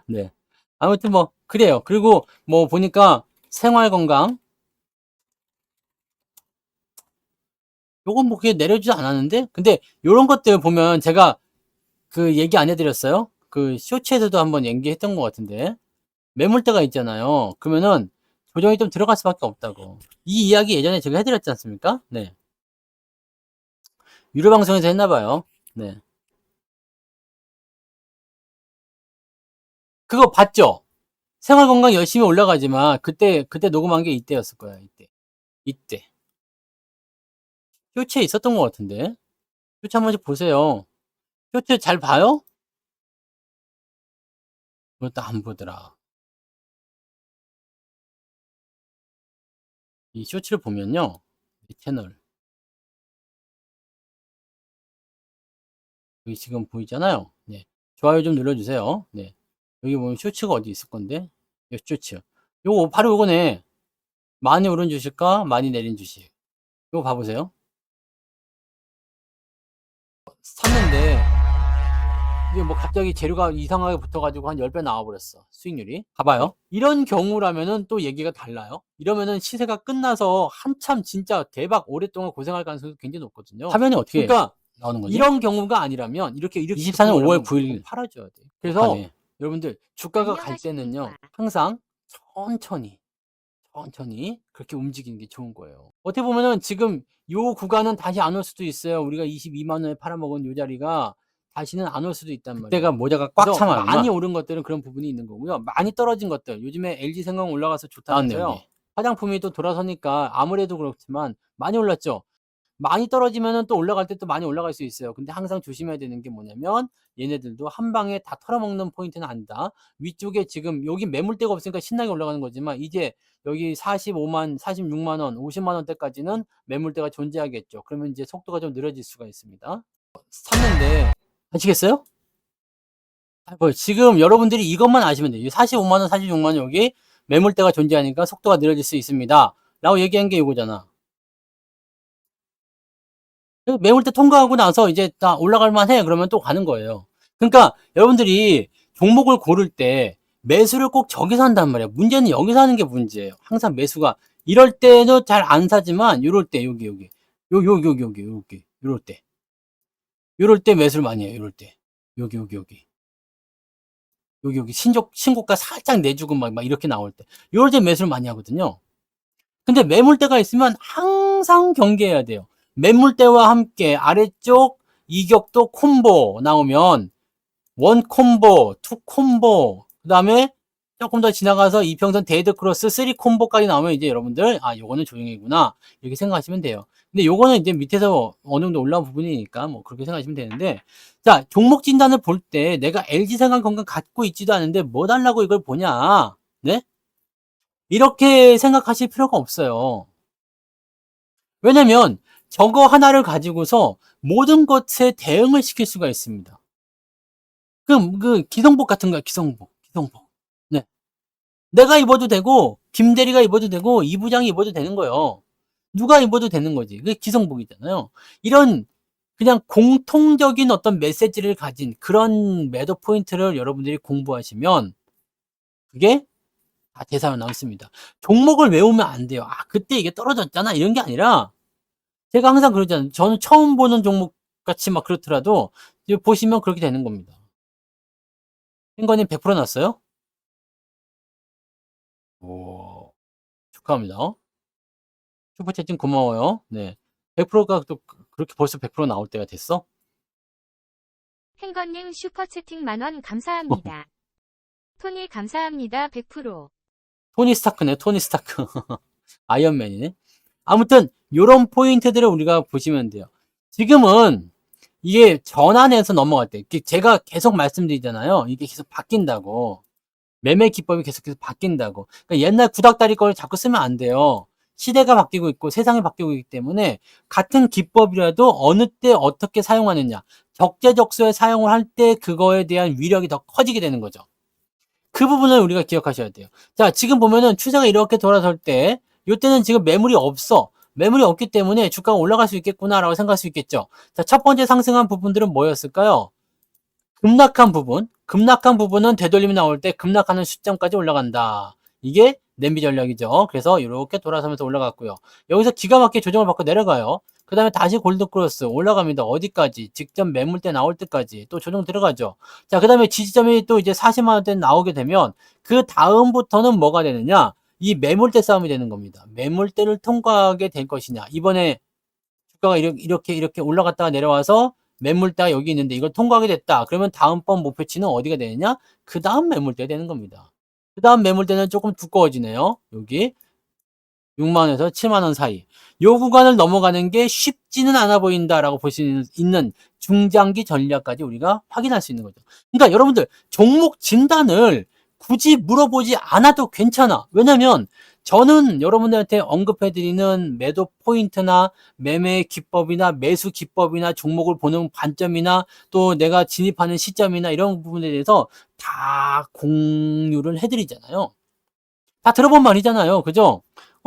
네. 아무튼 뭐, 그래요. 그리고 뭐 보니까 생활건강. 요건 뭐 그게 내려주지 않았는데? 근데 요런 것들 보면 제가 그 얘기 안 해드렸어요? 그 쇼츠에서도 한번 얘기했던 것 같은데. 매물대가 있잖아요. 그러면은 조정이 좀 들어갈 수밖에 없다고. 이 이야기 예전에 제가 해드렸지 않습니까? 네. 유료 방송에서 했나봐요. 네. 그거 봤죠? 생활건강 열심히 올라가지만 그때 녹음한 게 이때였을 거야. 이때. 쇼츠에 있었던 것 같은데. 쇼츠 한 번씩 보세요. 쇼츠 잘 봐요? 그것도 안 보더라. 이 쇼츠를 보면요. 이 채널. 여기 지금 보이잖아요. 네. 좋아요 좀 눌러주세요. 네. 여기 보면 쇼츠가 어디 있을 건데? 이 쇼츠. 요거, 바로 요거네. 많이 오른 주식과 많이 내린 주식. 이거 봐보세요. 샀는데 이게 뭐 갑자기 재료가 이상하게 붙어가지고 한 10배 나와버렸어. 수익률이. 봐봐요. 이런 경우라면은 또 얘기가 달라요. 이러면은 시세가 끝나서 한참 진짜 대박 오랫동안 고생할 가능성이 굉장히 높거든요. 화면이 어떻게 그러니까 나오는 거지? 이런 경우가 아니라면 이렇게 24년 5월 9일 팔아줘야 돼. 그래서 여러분들 주가가 갈 때는요. 항상 천천히 그렇게 움직이는 게 좋은 거예요. 어떻게 보면은 지금 요 구간은 다시 안 올 수도 있어요. 우리가 22만 원에 팔아먹은 요 자리가 다시는 안 올 수도 있단 말이에요. 그때가 모자가 꽉 차면 많이 오른 것들은 그런 부분이 있는 거고요. 많이 떨어진 것들 요즘에 LG생명 올라가서 좋다면서요. 화장품이 또 돌아서니까 아무래도 그렇지만 많이 올랐죠. 많이 떨어지면은 또 올라갈 때 또 많이 올라갈 수 있어요. 근데 항상 조심해야 되는 게 뭐냐면 얘네들도 한 방에 다 털어먹는 포인트는 아니다. 위쪽에 지금 여기 매물대가 없으니까 신나게 올라가는 거지만 이제 여기 45만, 46만 원, 50만 원대까지는 매물대가 존재하겠죠. 그러면 이제 속도가 좀 느려질 수가 있습니다. 샀는데 아시겠어요? 뭐 지금 여러분들이 이것만 아시면 돼요. 45만 원, 46만 원 여기 매물대가 존재하니까 속도가 느려질 수 있습니다. 라고 얘기한 게 이거잖아. 매물대 통과하고 나서 이제 다 올라갈 만해. 그러면 또 가는 거예요. 그러니까 여러분들이 종목을 고를 때 매수를 꼭 저기서 한단 말이에요. 문제는 여기서 하는 게 문제예요. 항상 매수가 이럴 때도 잘 안 사지만 이럴 때 여기 이럴 때 매수를 많이 해요. 이럴 때 여기 신고가 살짝 내주고 막 이렇게 나올 때 이럴 때 매수를 많이 하거든요. 근데 매물대가 있으면 항상 경계해야 돼요. 매물대와 함께 아래쪽 이격도 콤보 나오면 원 콤보, 투 콤보, 그 다음에 조금 더 지나가서 이평선 데이드 크로스 3 콤보까지 나오면 이제 여러분들 요거는 조용히구나 이렇게 생각하시면 돼요. 근데 요거는 이제 밑에서 어느 정도 올라온 부분이니까 뭐 그렇게 생각하시면 되는데, 자, 종목 진단을 볼 때 내가 LG생활 건강 갖고 있지도 않은데 뭐 달라고 이걸 보냐, 네? 이렇게 생각하실 필요가 없어요. 왜냐면 저거 하나를 가지고서 모든 것에 대응을 시킬 수가 있습니다. 그 기성복 같은 거야, 기성복. 네. 내가 입어도 되고 김 대리가 입어도 되고 이 부장이 입어도 되는 거예요. 누가 입어도 되는 거지. 그게 기성복이잖아요. 이런 그냥 공통적인 어떤 메시지를 가진 그런 매도 포인트를 여러분들이 공부하시면 그게 다 대사로 남습니다. 종목을 외우면 안 돼요. 그때 이게 떨어졌잖아 이런 게 아니라, 제가 항상 그러잖아요. 저는 처음 보는 종목 같이 막 그렇더라도 보시면 그렇게 되는 겁니다. 핑거님 100% 났어요? 오, 축하합니다. 슈퍼채팅 고마워요. 네. 100%가 또 그렇게 벌써 100% 나올 때가 됐어? 행건님 슈퍼채팅 만원 감사합니다. 토니 감사합니다. 100%. 토니 스타크네, 토니 스타크. 아이언맨이네. 아무튼 요런 포인트들을 우리가 보시면 돼요. 지금은 이게 전환해서 넘어갈 때 제가 계속 말씀드리잖아요. 이게 계속 바뀐다고. 매매 기법이 계속해서 바뀐다고. 그러니까 옛날 구닥다리 걸 자꾸 쓰면 안 돼요. 시대가 바뀌고 있고 세상이 바뀌고 있기 때문에 같은 기법이라도 어느 때 어떻게 사용하느냐, 적재적소에 사용을 할 때 그거에 대한 위력이 더 커지게 되는 거죠. 그 부분을 우리가 기억하셔야 돼요. 자, 지금 보면은 추세가 이렇게 돌아설 때 이때는 지금 매물이 없어. 매물이 없기 때문에 주가가 올라갈 수 있겠구나라고 생각할 수 있겠죠. 자, 첫 번째 상승한 부분들은 뭐였을까요? 급락한 부분은 되돌림이 나올 때 급락하는 시점까지 올라간다. 이게 냄비 전략이죠. 그래서 이렇게 돌아서면서 올라갔고요. 여기서 기가 막히게 조정을 받고 내려가요. 그 다음에 다시 골드크로스 올라갑니다. 어디까지? 직전 매물대 나올 때까지 또 조정 들어가죠. 자, 그 다음에 지지점이 또 이제 40만원대 나오게 되면 그 다음부터는 뭐가 되느냐? 이 매물대 싸움이 되는 겁니다. 매물대를 통과하게 될 것이냐. 이번에 주가가 이렇게 올라갔다가 내려와서 매물대가 여기 있는데 이걸 통과하게 됐다. 그러면 다음번 목표치는 어디가 되느냐? 그 다음 매물대 되는 겁니다. 그 다음 매물대는 조금 두꺼워지네요. 여기 6만원에서 7만원 사이. 요 구간을 넘어가는 게 쉽지는 않아 보인다라고 볼 수 있는 중장기 전략까지 우리가 확인할 수 있는 거죠. 그러니까 여러분들 종목 진단을 굳이 물어보지 않아도 괜찮아. 왜냐면 저는 여러분들한테 언급해드리는 매도 포인트나 매매 기법이나 매수 기법이나 종목을 보는 관점이나 또 내가 진입하는 시점이나 이런 부분에 대해서 다 공유를 해드리잖아요. 다 들어본 말이잖아요. 그죠?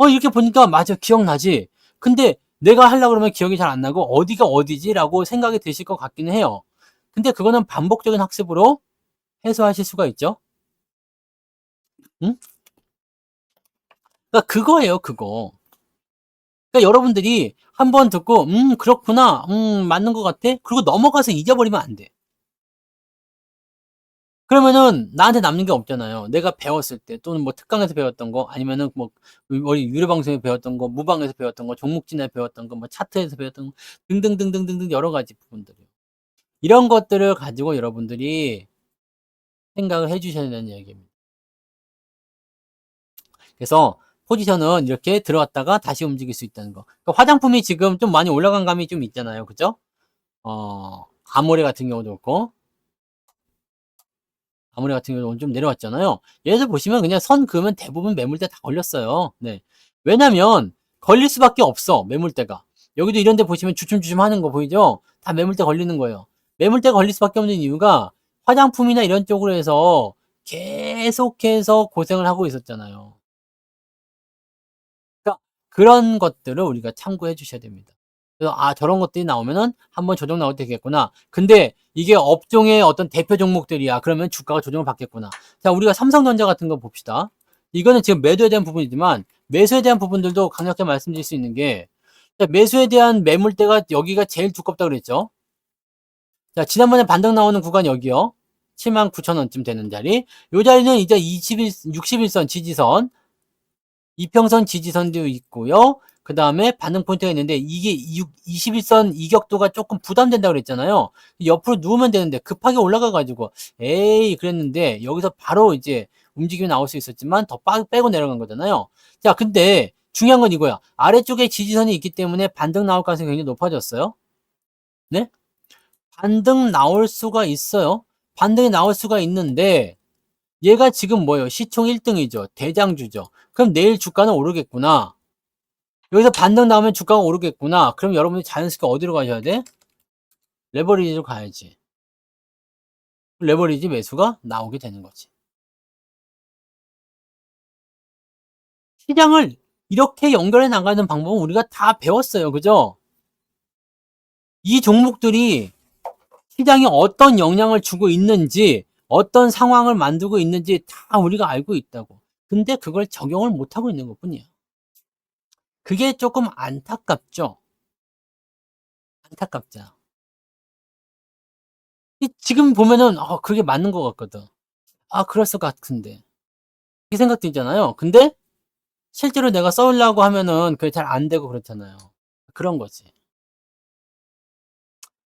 이렇게 보니까 맞아, 기억나지? 근데 내가 하려고 그러면 기억이 잘 안 나고 어디가 어디지? 라고 생각이 드실 것 같기는 해요. 근데 그거는 반복적인 학습으로 해소하실 수가 있죠. 응? 그러니까 그거예요, 그거. 그러니까 여러분들이 한번 듣고 그렇구나, 맞는 것 같아? 그리고 넘어가서 잊어버리면 안 돼. 그러면은 나한테 남는 게 없잖아요. 내가 배웠을 때 또는 뭐 특강에서 배웠던 거 아니면은 뭐 우리 유료방송에서 배웠던 거, 무방에서 배웠던 거, 종목진에서 배웠던 거, 뭐 차트에서 배웠던 거 등등등등등등 여러 가지 부분들이요. 이런 것들을 가지고 여러분들이 생각을 해 주셔야 되는 이야기입니다. 그래서 포지션은 이렇게 들어갔다가 다시 움직일 수 있다는 거. 그러니까 화장품이 지금 좀 많이 올라간 감이 좀 있잖아요. 그죠? 아모레 같은 경우도 그렇고, 아모레 같은 경우는 좀 내려왔잖아요. 얘들 보시면 그냥 선 그으면 대부분 매물대 다 걸렸어요. 네. 왜냐면 걸릴 수밖에 없어. 매물대가. 여기도 이런 데 보시면 주춤주춤 하는 거 보이죠? 다 매물대 걸리는 거예요. 매물대 걸릴 수밖에 없는 이유가 화장품이나 이런 쪽으로 해서 계속해서 고생을 하고 있었잖아요. 그러니까 그런 것들을 우리가 참고해 주셔야 됩니다. 그래서 저런 것들이 나오면은 한번 조정 나올 때 되겠구나. 근데 이게 업종의 어떤 대표 종목들이야. 그러면 주가가 조정을 받겠구나. 자, 우리가 삼성전자 같은 거 봅시다. 이거는 지금 매도에 대한 부분이지만 매수에 대한 부분들도 강력하게 말씀드릴 수 있는 게, 자, 매수에 대한 매물대가 여기가 제일 두껍다고 그랬죠. 자, 지난번에 반등 나오는 구간 여기요. 79,000원쯤 되는 자리. 이 자리는 이제 60일선 지지선 이평선 지지선도 있고요. 그 다음에 반등 포인트가 있는데 이게 21선 이격도가 조금 부담된다고 그랬잖아요. 옆으로 누우면 되는데 급하게 올라가가지고 에이 그랬는데 여기서 바로 이제 움직임이 나올 수 있었지만 더 빼고 내려간 거잖아요. 자, 근데 중요한 건 이거야. 아래쪽에 지지선이 있기 때문에 반등 나올 가능성이 굉장히 높아졌어요. 네? 반등 나올 수가 있어요. 반등이 나올 수가 있는데 얘가 지금 뭐예요? 시총 1등이죠. 대장주죠. 그럼 내일 주가는 오르겠구나. 여기서 반등 나오면 주가가 오르겠구나. 그럼 여러분이 자연스럽게 어디로 가셔야 돼? 레버리지로 가야지. 레버리지 매수가 나오게 되는 거지. 시장을 이렇게 연결해 나가는 방법은 우리가 다 배웠어요. 그죠? 이 종목들이 시장에 어떤 영향을 주고 있는지, 어떤 상황을 만들고 있는지 다 우리가 알고 있다고. 근데 그걸 적용을 못하고 있는 것 뿐이야. 그게 조금 안타깝죠? 안타깝죠. 지금 보면은, 그게 맞는 것 같거든. 그럴 것 같은데. 이 생각 들잖아요. 근데 실제로 내가 써려고 하면은 그게 잘 안 되고 그렇잖아요. 그런 거지.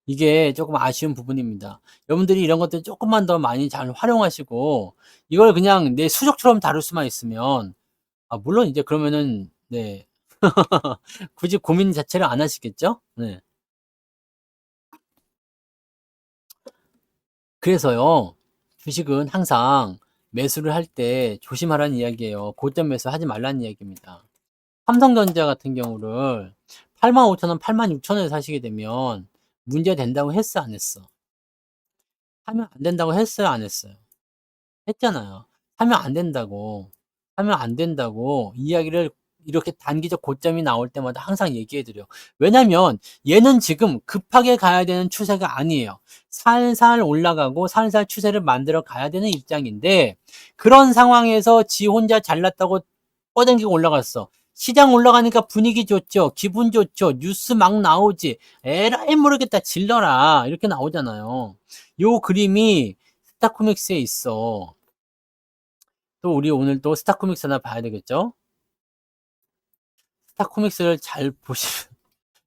이게 조금 아쉬운 부분입니다. 여러분들이 이런 것들 조금만 더 많이 잘 활용하시고 이걸 그냥 내 수족처럼 다룰 수만 있으면 물론 이제 그러면은 네. 굳이 고민 자체를 안 하시겠죠? 네. 그래서요. 주식은 항상 매수를 할 때 조심하라는 이야기예요. 고점 매수 하지 말라는 이야기입니다. 삼성전자 같은 경우를 85,000원, 86,000원에 사시게 되면 문제 된다고 했어, 안 했어? 하면 안 된다고 했어요, 안 했어요? 했잖아요. 하면 안 된다고. 하면 안 된다고 이야기를 이렇게 단기적 고점이 나올 때마다 항상 얘기해 드려. 왜냐면 얘는 지금 급하게 가야 되는 추세가 아니에요. 살살 올라가고 살살 추세를 만들어 가야 되는 입장인데 그런 상황에서 지 혼자 잘났다고 뻗어지고 올라갔어. 시장 올라가니까 분위기 좋죠. 기분 좋죠. 뉴스 막 나오지. 에라이 모르겠다. 질러라. 이렇게 나오잖아요. 요 그림이 스타코믹스에 있어. 또 우리 오늘 또 스타코믹스 하나 봐야 되겠죠? 스타코믹스를 잘 보시면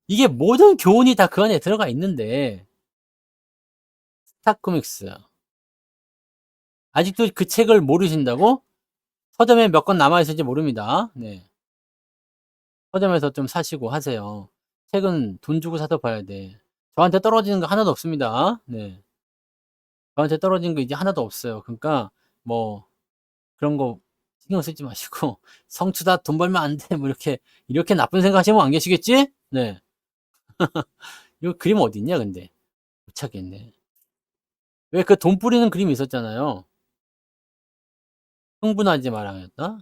이게 모든 교훈이 다 그 안에 들어가 있는데 스타코믹스 아직도 그 책을 모르신다고? 서점에 몇 권 남아 있을지 모릅니다. 네. 서점에서 좀 사시고 하세요. 책은 돈 주고 사서 봐야 돼. 저한테 떨어지는 거 하나도 없습니다. 네. 저한테 떨어지는 거 이제 하나도 없어요. 그러니까 뭐 그런 거 신경 쓰지 마시고 성추다 돈 벌면 안 돼. 뭐 이렇게 나쁜 생각 하시면 안 계시겠지? 네. 이거 그림 어디 있냐 근데 못 찾겠네. 왜 그 돈 뿌리는 그림이 있었잖아요. 흥분하지 마라였나?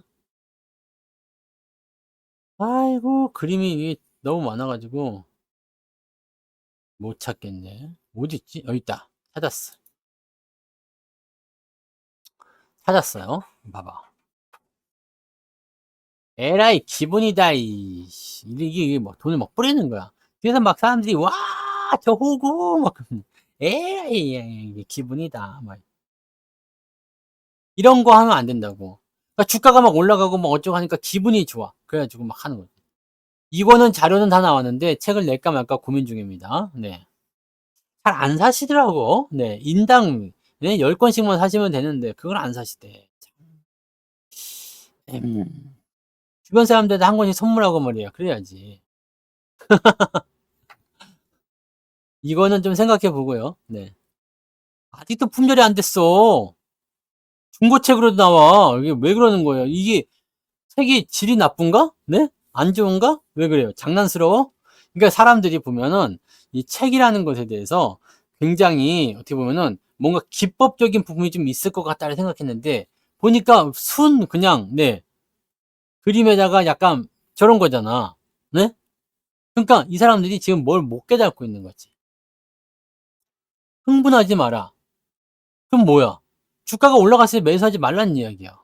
아이고 그림이 너무 많아가지고 못 찾겠네. 어디 있지? 여기 있다. 찾았어. 찾았어요. 봐봐. 에라이 기분이다 이게 뭐 돈을 막 뿌리는 거야. 그래서 막 사람들이 와 저 호구 막 에라이 이게 기분이다 막 이런 거 하면 안 된다고. 그러니까 주가가 막 올라가고 막 어쩌고 하니까 기분이 좋아. 그래가지고 막 하는 거지. 이거는 자료는 다 나왔는데 책을 낼까 말까 고민 중입니다. 네. 잘 안 사시더라고. 네. 인당 네? 10권씩만 사시면 되는데 그걸 안 사시대. 주변 사람들한테 한 권씩 선물하고 말이야. 그래야지. 이거는 좀 생각해 보고요. 네. 아직도 품절이 안 됐어. 중고책으로도 나와. 이게 왜 그러는 거예요? 이게 책이 질이 나쁜가? 네? 안 좋은가? 왜 그래요? 장난스러워? 그러니까 사람들이 보면은 이 책이라는 것에 대해서 굉장히 어떻게 보면은 뭔가 기법적인 부분이 좀 있을 것 같다를 생각했는데 보니까 그냥 네 그림에다가 약간 저런 거잖아. 네? 그러니까 이 사람들이 지금 뭘 못 깨닫고 있는 거지. 흥분하지 마라. 그럼 뭐야? 주가가 올라갔을 때 매수하지 말라는 이야기야.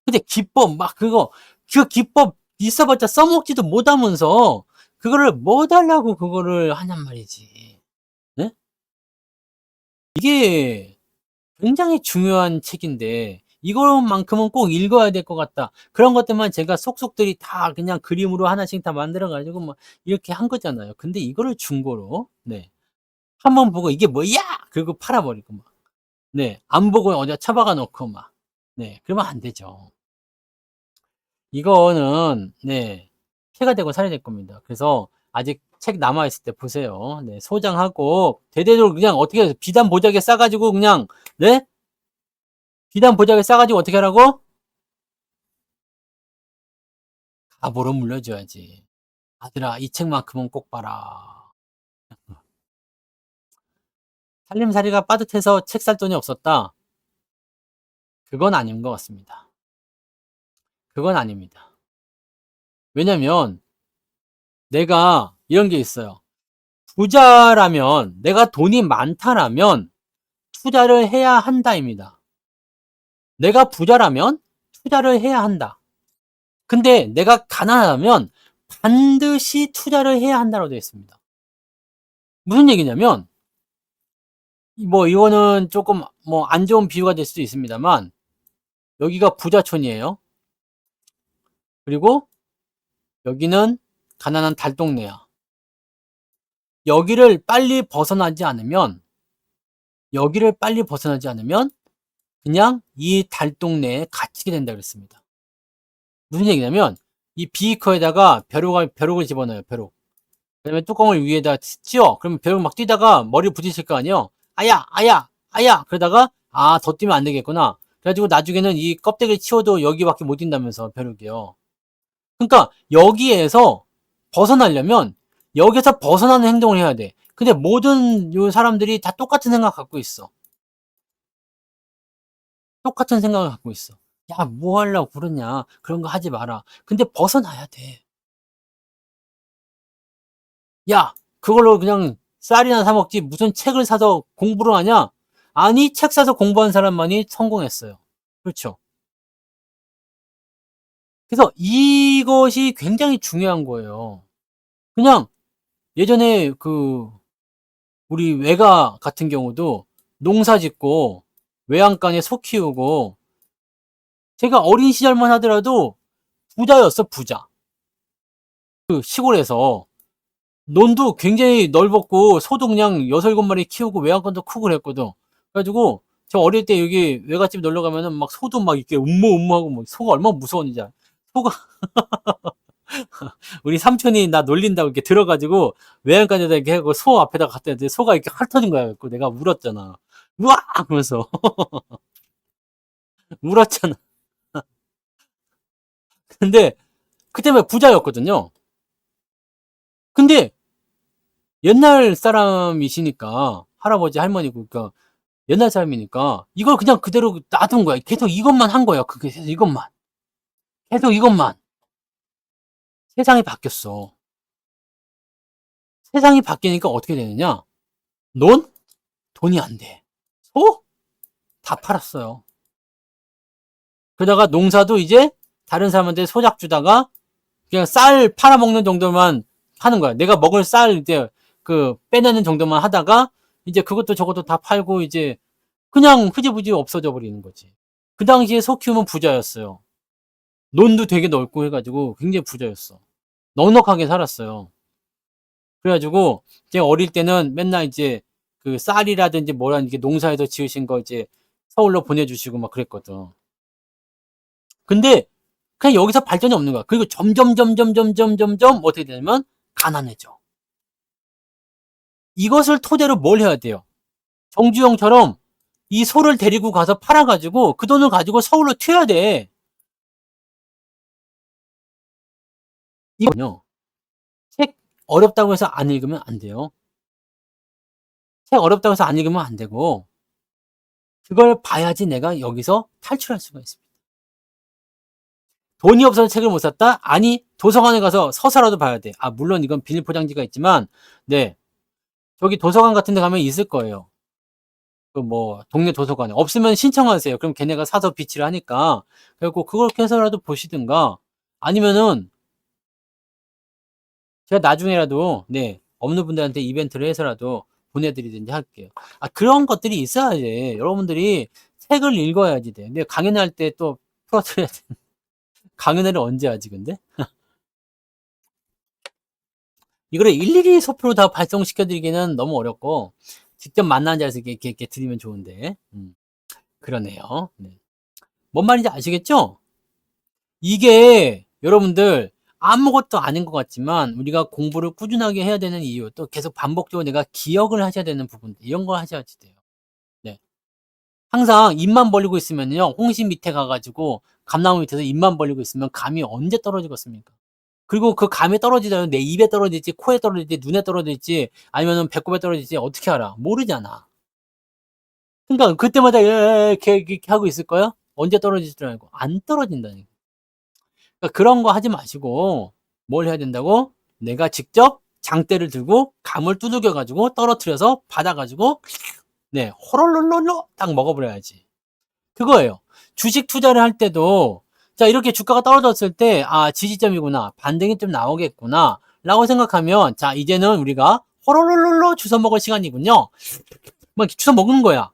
근데 기법 막 그 기법 있어봤자 써먹지도 못하면서 그거를 뭐 달라고 그거를 하냔 말이지. 네? 이게 굉장히 중요한 책인데 이것만큼은 꼭 읽어야 될 것 같다. 그런 것들만 제가 속속들이 다 그냥 그림으로 하나씩 다 만들어 가지고 뭐 이렇게 한 거잖아요. 근데 이거를 중고로 네. 한번 보고 "이게 뭐야?" 그리고 팔아 버리고 막. 네. 안 보고 어디다 처박아 놓고 막. 네. 그러면 안 되죠. 이거는 네. 피해가 되고 살아야 될 겁니다. 그래서 아직 책 남아 있을 때 보세요. 네. 소장하고 대대로 그냥 어떻게 해서 비단 보자기에 싸 가지고 그냥 네? 비단 보자기에 싸 가지고 어떻게 하라고? 갑오로 물려줘야지. "아들아 이 책만큼은 꼭 봐라." 살림살이가 빠듯해서 책 살 돈이 없었다? 그건 아닌 것 같습니다. 그건 아닙니다. 왜냐면 내가 이런 게 있어요. 부자라면 내가 돈이 많다라면 투자를 해야 한다입니다. 내가 부자라면 투자를 해야 한다. 근데 내가 가난하다면 반드시 투자를 해야 한다로 되어 있습니다. 무슨 얘기냐면 뭐 이거는 조금 뭐 안 좋은 비유가 될 수도 있습니다만 여기가 부자촌이에요. 그리고 여기는 가난한 달동네야. 여기를 빨리 벗어나지 않으면 여기를 빨리 벗어나지 않으면 그냥 이 달동네에 갇히게 된다 그랬습니다. 무슨 얘기냐면 이 비이커에다가 벼룩을 집어넣어요. 벼룩. 그다음에 뚜껑을 위에다 씌워. 그러면 벼룩 막 뛰다가 머리 부딪힐 거 아니에요. 아야, 아야, 아야. 그러다가 아, 더 뛰면 안 되겠구나. 그래가지고 나중에는 이 껍데기를 치워도 여기밖에 못 뛴다면서 벼룩이요. 그러니까 여기에서 벗어나려면 여기서 벗어나는 행동을 해야 돼. 근데 모든 요 사람들이 다 똑같은 생각 갖고 있어. 똑같은 생각을 갖고 있어. 야, 뭐 하려고 그러냐. 그런 거 하지 마라. 근데 벗어나야 돼. 야, 그걸로 그냥 쌀이나 사 먹지 무슨 책을 사서 공부를 하냐? 아니, 책 사서 공부한 사람만이 성공했어요. 그렇죠. 그래서 이것이 굉장히 중요한 거예요. 그냥 예전에 우리 외가 같은 경우도 농사 짓고 외양간에 소 키우고 제가 어린 시절만 하더라도 부자였어, 부자. 그 시골에서 논도 굉장히 넓었고 소도 그냥 6, 7마리 키우고 외양간도 크고 그랬거든. 그래가지고 저 어릴 때 여기 외갓집 놀러 가면은 막 소도 막 이렇게 음모하고 뭐 소가 얼마나 무서웠는지 알아. 소가 우리 삼촌이 나 놀린다고 이렇게 들어가지고 외양간에다 이렇게 하고 소 앞에다 갖다 놨는데 소가 이렇게 핥아진 거야. 그 내가 울었잖아. 우와! 그러면서 울었잖아. 근데 그때 막 부자였거든요. 근데 옛날 사람이시니까 할아버지 할머니고 그러니까 옛날 사람이니까 이걸 그냥 그대로 놔둔 거야. 계속 이것만 한 거야. 그게 계속 이것만. 계속 이것만. 세상이 바뀌었어. 세상이 바뀌니까 어떻게 되느냐? 논? 돈이 안 돼. 소? 다 팔았어요. 그러다가 농사도 이제 다른 사람한테 소작 주다가 그냥 쌀 팔아먹는 정도만 하는 거야. 내가 먹을 쌀 이제 빼내는 정도만 하다가 이제 그것도 저것도 다 팔고 이제 그냥 흐지부지 없어져 버리는 거지. 그 당시에 소 키우면 부자였어요. 논도 되게 넓고 해가지고 굉장히 부자였어. 넉넉하게 살았어요. 그래가지고 제가 어릴 때는 맨날 이제 그 쌀이라든지 뭐라 이게 농사에서 지으신 거 이제 서울로 보내주시고 막 그랬거든. 근데 그냥 여기서 발전이 없는 거야. 그리고 점점 어떻게 되냐면 가난해져. 이것을 토대로 뭘 해야 돼요? 정주영처럼 이 소를 데리고 가서 팔아가지고 그 돈을 가지고 서울로 튀어야 돼. 이거요. 책 어렵다고 해서 안 읽으면 안 돼요. 책 어렵다고 해서 안 읽으면 안 되고 그걸 봐야지 내가 여기서 탈출할 수가 있습니다. 돈이 없어서 책을 못 샀다? 아니, 도서관에 가서 서사라도 봐야 돼. 아, 물론 이건 비닐 포장지가 있지만, 네. 저기 도서관 같은 데 가면 있을 거예요. 동네 도서관에. 없으면 신청하세요. 그럼 걔네가 사서 비치를 하니까. 그래갖고 그렇게 해서라도 보시든가, 아니면은, 제가 나중에라도, 네. 없는 분들한테 이벤트를 해서라도 보내드리든지 할게요. 아, 그런 것들이 있어야지. 여러분들이 책을 읽어야지 돼. 근데 강연할 때 또 풀어드려야 돼. 강연회를 언제 하지, 근데? 이거를 일일이 소표로 다 발송시켜드리기는 너무 어렵고, 직접 만난 자리에서 이렇게 드리면 좋은데, 그러네요. 네. 뭔 말인지 아시겠죠? 이게 여러분들 아무것도 아닌 것 같지만 우리가 공부를 꾸준하게 해야 되는 이유, 또 계속 반복적으로 내가 기억을 하셔야 되는 부분들, 이런 거 하셔야지 돼요. 네. 항상 입만 벌리고 있으면요, 홍시 밑에 가가지고 감나무 밑에서 입만 벌리고 있으면 감이 언제 떨어지겠습니까? 그리고 그 감이 떨어지잖아요. 내 입에 떨어질지, 코에 떨어질지, 눈에 떨어질지, 아니면은 배꼽에 떨어질지 어떻게 알아? 모르잖아. 그러니까 그때마다 이렇게 하고 있을 거야? 언제 떨어질 줄 알고. 안 떨어진다니까. 그러니까 그런 거 하지 마시고 뭘 해야 된다고? 내가 직접 장대를 들고 감을 두들겨 가지고 떨어뜨려서 받아 가지고 네, 호롤롤롤로 딱 먹어버려야지. 그거예요. 주식 투자를 할 때도 자, 이렇게 주가가 떨어졌을 때 아, 지지점이구나, 반등이 좀 나오겠구나 라고 생각하면 자, 이제는 우리가 호롤롤롤로 주워 먹을 시간이군요. 막 이렇게 주워 먹는 거야.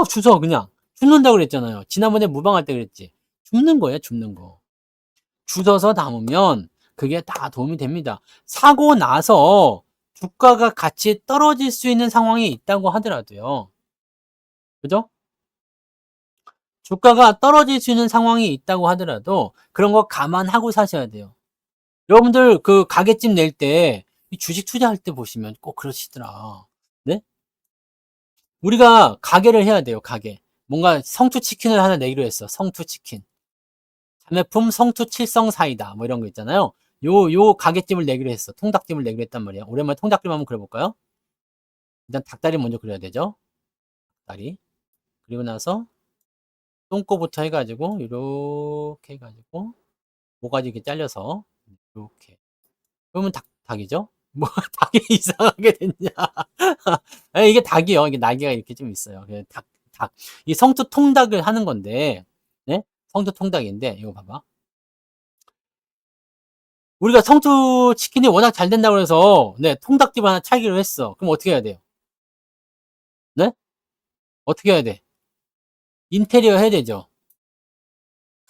주워 그냥 줍는다고 그랬잖아요. 지난번에 무방할 때 그랬지. 줍는 거예요, 줍는 거. 주워서 담으면 그게 다 도움이 됩니다. 사고 나서 주가가 같이 떨어질 수 있는 상황이 있다고 하더라도요. 그죠? 주가가 떨어질 수 있는 상황이 있다고 하더라도 그런 거 감안하고 사셔야 돼요. 여러분들 그 가게집 낼 때 주식 투자할 때 보시면 꼭 그러시더라. 네? 우리가 가게를 해야 돼요. 가게. 뭔가 성투치킨을 하나 내기로 했어. 성투치킨. 자매품 성투칠성 사이다. 뭐 이런 거 있잖아요. 요 가게집을 내기로 했어. 통닭집을 내기로 했단 말이야. 오랜만에 통닭집 한번 그려볼까요? 일단 닭다리 먼저 그려야 되죠. 닭다리. 그리고 나서 똥꼬부터 해가지고 이렇게 해가지고 모가지 이렇게 잘려서 이렇게. 그러면 닭이죠? 뭐 닭이 이상하게 됐냐? 아니, 이게 닭이요. 이게 날개가 이렇게 좀 있어요. 닭. 이 성투 통닭을 하는 건데, 네? 성투 통닭인데 이거 봐봐. 우리가 성투 치킨이 워낙 잘 된다고 해서 네, 통닭집 하나 차기로 했어. 그럼 어떻게 해야 돼요? 네? 어떻게 해야 돼? 인테리어 해야 되죠.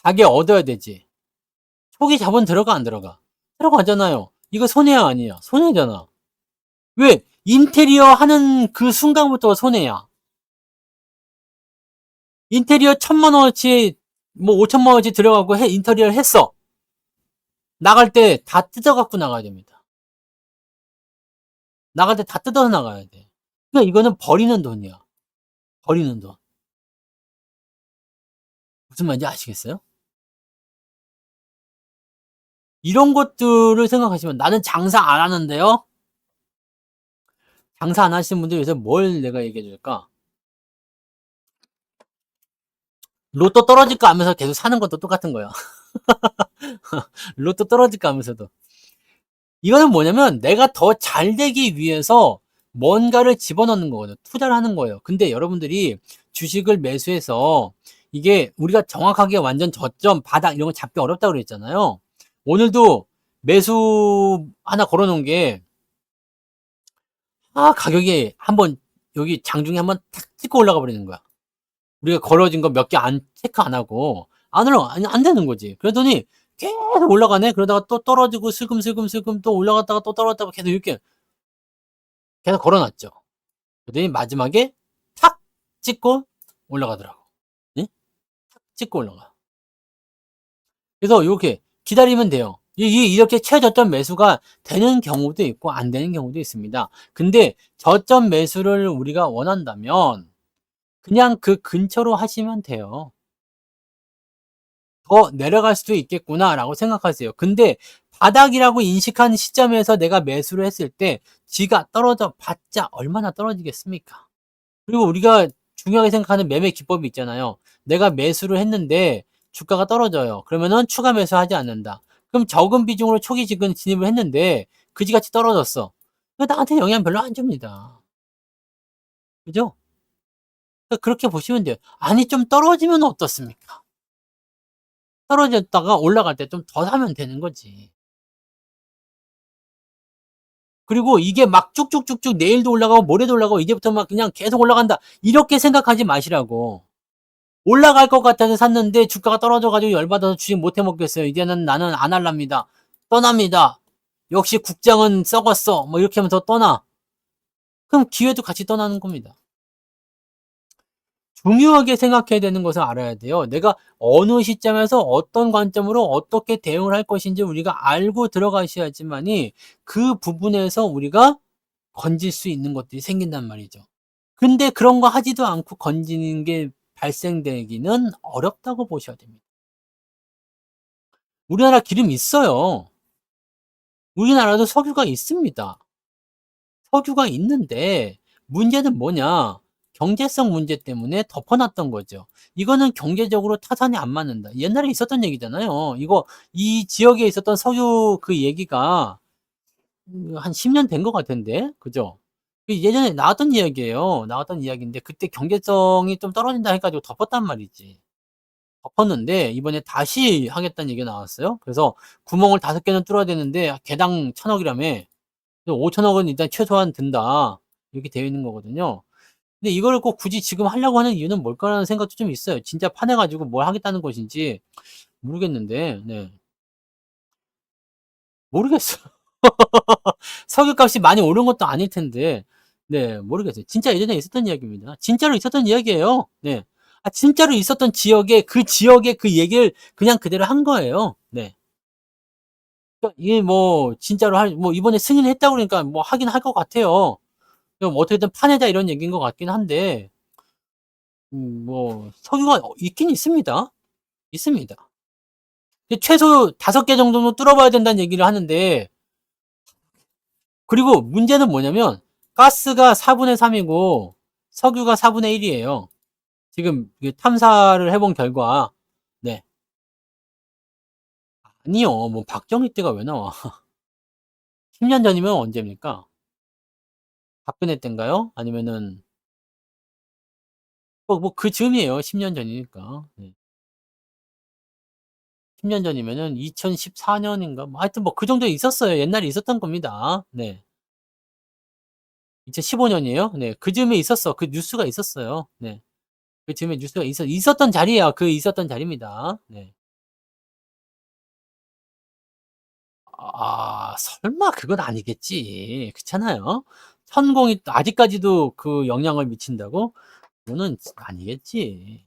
가게 얻어야 되지. 초기 자본 들어가 안 들어가? 들어가잖아요. 이거 손해야 아니야? 손해잖아. 왜? 인테리어 하는 그 순간부터 손해야. 인테리어 1,000만 원어치 뭐 5천만 원어치 들어가고 인테리어를 했어. 나갈 때 다 뜯어갖고 나가야 됩니다. 나갈 때 다 뜯어서 나가야 돼. 그러니까 이거는 버리는 돈이야. 버리는 돈. 무슨 말인지 아시겠어요? 이런 것들을 생각하시면 나는 장사 안 하는데요? 장사 안 하시는 분들 위해서 뭘 내가 얘기해 줄까? 로또 떨어질까 하면서 계속 사는 것도 똑같은 거야. 로또 떨어질까 하면서도. 이거는 뭐냐면 내가 더 잘 되기 위해서 뭔가를 집어넣는 거거든요. 투자를 하는 거예요. 근데 여러분들이 주식을 매수해서 이게 우리가 정확하게 완전 저점, 바닥 이런 거 잡기 어렵다고 그랬잖아요. 오늘도 매수 하나 걸어 놓은 게 가격이 한번 여기 장중에 한번 탁 찍고 올라가 버리는 거야. 우리가 걸어진 거 몇 개 안 체크 안 하고 안 되는 거지. 그러더니 계속 올라가네. 그러다가 또 떨어지고 슬금슬금 또 올라갔다가 또 떨어졌다가 계속 이렇게 계속 걸어놨죠. 그러더니 마지막에 탁 찍고 올라가더라고. 응? 탁 찍고 올라가. 그래서 이렇게 기다리면 돼요. 이렇게 최저점 매수가 되는 경우도 있고 안 되는 경우도 있습니다. 근데 저점 매수를 우리가 원한다면 그냥 그 근처로 하시면 돼요. 더 내려갈 수도 있겠구나라고 생각하세요. 근데 바닥이라고 인식한 시점에서 내가 매수를 했을 때 지가 떨어져 봤자 얼마나 떨어지겠습니까? 그리고 우리가 중요하게 생각하는 매매 기법이 있잖아요. 내가 매수를 했는데 주가가 떨어져요. 그러면은 추가 매수하지 않는다. 그럼 적은 비중으로 초기 지금 진입을 했는데 그지같이 떨어졌어. 그거 나한테 영향 별로 안 줍니다. 그죠? 그러니까 그렇게 보시면 돼요. 아니 좀 떨어지면 어떻습니까? 떨어졌다가 올라갈 때 좀 더 사면 되는 거지. 그리고 이게 막 쭉쭉쭉쭉 내일도 올라가고 모레도 올라가고 이제부터 막 그냥 계속 올라간다. 이렇게 생각하지 마시라고. 올라갈 것 같아서 샀는데 주가가 떨어져가지고 열받아서 주식 못 해먹겠어요. 이제는 나는 안 할랍니다. 떠납니다. 역시 국장은 썩었어. 뭐 이렇게 하면서 떠나. 그럼 기회도 같이 떠나는 겁니다. 중요하게 생각해야 되는 것을 알아야 돼요. 내가 어느 시점에서 어떤 관점으로 어떻게 대응을 할 것인지 우리가 알고 들어가셔야지만이 그 부분에서 우리가 건질 수 있는 것들이 생긴단 말이죠. 근데 그런 거 하지도 않고 건지는 게 발생되기는 어렵다고 보셔야 됩니다. 우리나라 기름 있어요. 우리나라도 석유가 있습니다. 석유가 있는데 문제는 뭐냐? 경제성 문제 때문에 덮어놨던 거죠. 이거는 경제적으로 타산이 안 맞는다. 옛날에 있었던 얘기잖아요. 이 지역에 있었던 석유 그 얘기가 한 10년 된 것 같은데, 그죠? 예전에 나왔던 이야기예요. 나왔던 이야기인데 그때 경제성이 좀 떨어진다 해가지고 덮었단 말이지. 덮었는데 이번에 다시 하겠다는 얘기가 나왔어요. 그래서 구멍을 5개는 뚫어야 되는데 개당 1,000억이라며. 5천억은 일단 최소한 든다. 이렇게 되어 있는 거거든요. 근데 이걸 꼭 굳이 지금 하려고 하는 이유는 뭘까라는 생각도 좀 있어요. 진짜 파내가지고 뭘 하겠다는 것인지 모르겠는데, 네. 모르겠어요. 석유값이 많이 오른 것도 아닐 텐데, 네, 모르겠어요. 진짜 예전에 있었던 이야기입니다. 진짜로 있었던 이야기예요. 네. 아, 진짜로 있었던 지역의 그 얘기를 그냥 그대로 한 거예요. 네. 그러니까 이게 뭐, 진짜로 뭐, 이번에 승인했다고 그러니까 뭐 하긴 할 것 같아요. 그럼 어떻게든 파내자 이런 얘기인 것 같긴 한데, 뭐 석유가 있긴 있습니다. 있습니다. 근데 최소 5개 정도는 뚫어봐야 된다는 얘기를 하는데, 그리고 문제는 뭐냐면 가스가 4분의 3이고 석유가 4분의 1이에요. 지금 탐사를 해본 결과. 네. 아니요. 뭐 박정희 때가 왜 나와? 10년 전이면 언제입니까? 박근혜 때인가요? 아니면은 뭐 그 즈음이에요. 10년 전이니까. 네. 10년 전이면은 2014년인가? 뭐 하여튼 뭐 그 정도에 있었어요. 옛날에 있었던 겁니다. 네. 2015년이에요? 네. 그 즈음에 있었어. 그 뉴스가 있었어요. 네. 그 즈음에 뉴스가 있었던 자리예요. 그 있었던 자리입니다. 네. 아, 설마 그건 아니겠지. 그렇잖아요. 천공이 아직까지도 그 영향을 미친다고? 그거는 아니겠지.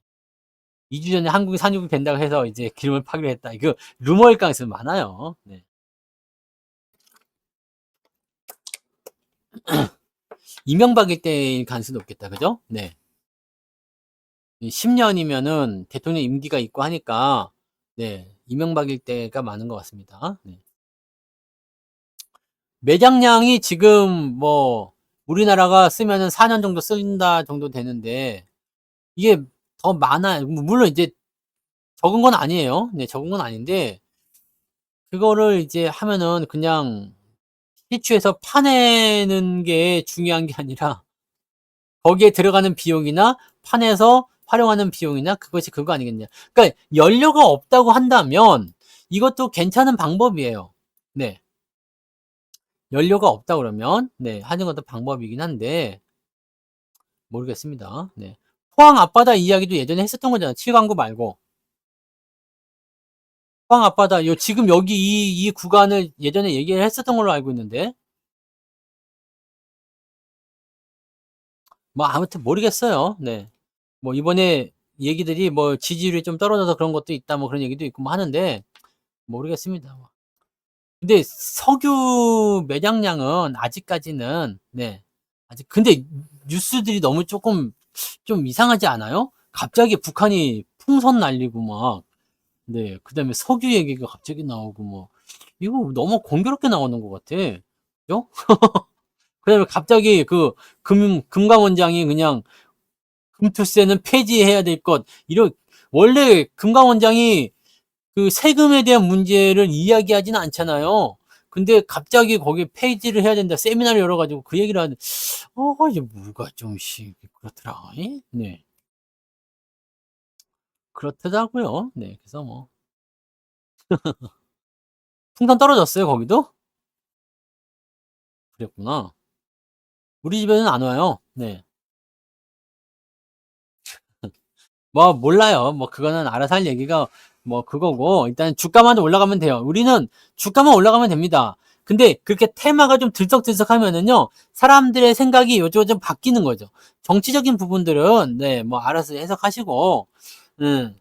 2주 전에 한국이 산유국 된다고 해서 이제 기름을 파기로 했다. 이거 루머일 가능성이 많아요. 네. 이명박일 때일 가능성이 높겠다. 그죠? 네. 10년이면은 대통령 임기가 있고 하니까, 네. 이명박일 때가 많은 것 같습니다. 네. 매장량이 지금 뭐, 우리나라가 쓰면은 4년 정도 쓴다 정도 되는데, 이게 더 많아요. 물론 이제 적은 건 아니에요. 네, 적은 건 아닌데, 그거를 이제 하면은 그냥 시추해서 파내는 게 중요한 게 아니라, 거기에 들어가는 비용이나 판에서 활용하는 비용이나 그것이 그거 아니겠냐. 그러니까 연료가 없다고 한다면 이것도 괜찮은 방법이에요. 네. 연료가 없다 그러면 네, 하는 것도 방법이긴 한데 모르겠습니다. 네. 포항 앞바다 이야기도 예전에 했었던 거잖아요. 7광구 말고. 포항 앞바다 지금 여기 이 구간을 예전에 얘기를 했었던 걸로 알고 있는데 뭐 아무튼 모르겠어요. 네. 뭐 이번에 얘기들이 뭐 지지율이 좀 떨어져서 그런 것도 있다 뭐 그런 얘기도 있고 뭐 하는데 모르겠습니다. 근데 석유 매장량은 아직까지는 네. 아직 근데 뉴스들이 너무 조금 좀 이상하지 않아요? 갑자기 북한이 풍선 날리고 막 네. 그다음에 석유 얘기가 갑자기 나오고 뭐 이거 너무 공교롭게 나오는 것 같아. 그죠? 그다음에 갑자기 그 금감원장이 그냥 금투세는 폐지해야 될 것 이런 원래 금감원장이 그 세금에 대한 문제를 이야기하지는 않잖아요. 근데 갑자기 거기에 폐지를 해야 된다. 세미나를 열어가지고 그 얘기를 하는, 이게 뭐가 좀씩 그렇더라. 네. 그렇더라고요. 네. 그래서 뭐. 풍선 떨어졌어요, 거기도? 그랬구나. 우리 집에는 안 와요. 네. 뭐 몰라요. 뭐 그거는 알아서 할 얘기가 뭐 그거고 일단 주가만 올라가면 돼요. 우리는 주가만 올라가면 됩니다. 근데 그렇게 테마가 좀 들썩들썩하면은요 사람들의 생각이 요즘 좀 바뀌는 거죠. 정치적인 부분들은 네 뭐 알아서 해석하시고 음,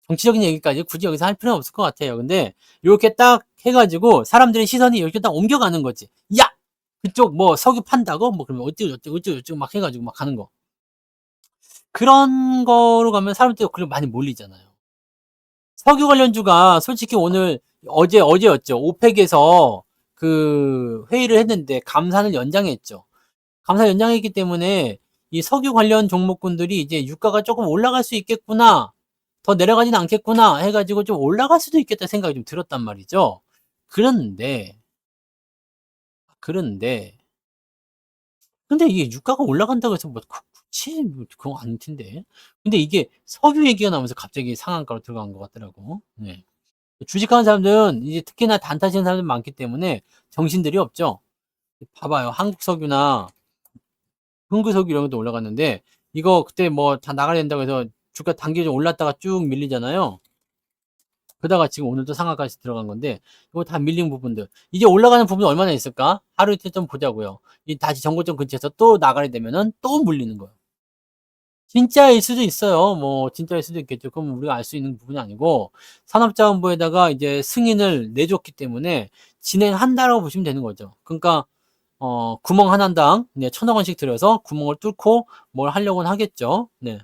정치적인 얘기까지 굳이 여기서 할 필요는 없을 것 같아요. 근데 이렇게 딱 해가지고 사람들의 시선이 이렇게 딱 옮겨가는 거지. 야 그쪽 뭐 석유 판다고 뭐 그러면 어쩌고 저쩌고 어쩌고 저쩌고 막 해가지고 막 가는 거. 그런 거로 가면 사람들이 그리고 많이 몰리잖아요. 석유 관련주가 솔직히 오늘 어제였죠. 오펙에서 그 회의를 했는데 감산을 연장했죠. 감산 연장했기 때문에 이 석유 관련 종목군들이 이제 유가가 조금 올라갈 수 있겠구나. 더 내려가지는 않겠구나 해가지고 좀 올라갈 수도 있겠다 생각이 좀 들었단 말이죠. 그런데 그런데 근데 이게 유가가 올라간다고 해서 뭐 굳이 뭐 그건 아닐 텐데. 근데 이게 석유 얘기가 나오면서 갑자기 상한가로 들어간 것 같더라고. 네. 주식하는 사람들은 이제 특히나 단타 치는 사람들 많기 때문에 정신들이 없죠. 봐봐요. 한국석유나 흥구석유 이런 것도 올라갔는데 이거 그때 뭐 다 나가야 된다고 해서 주가 단기적으로 올랐다가 쭉 밀리잖아요. 그러다가 지금 오늘도 상한가까지 들어간 건데 이거 다 밀린 부분들. 이제 올라가는 부분이 얼마나 있을까? 하루 이틀 좀 보자고요. 이 다시 정고점 근처에서 또 나가게 되면은 또 물리는 거예요. 진짜일 수도 있어요. 뭐 진짜일 수도 있겠죠. 그럼 우리가 알 수 있는 부분이 아니고 산업자원부에다가 이제 승인을 내줬기 때문에 진행한다라고 보시면 되는 거죠. 그러니까 구멍 하나당 네, 1,000억 원씩 들여서 구멍을 뚫고 뭘 하려고는 하겠죠. 네.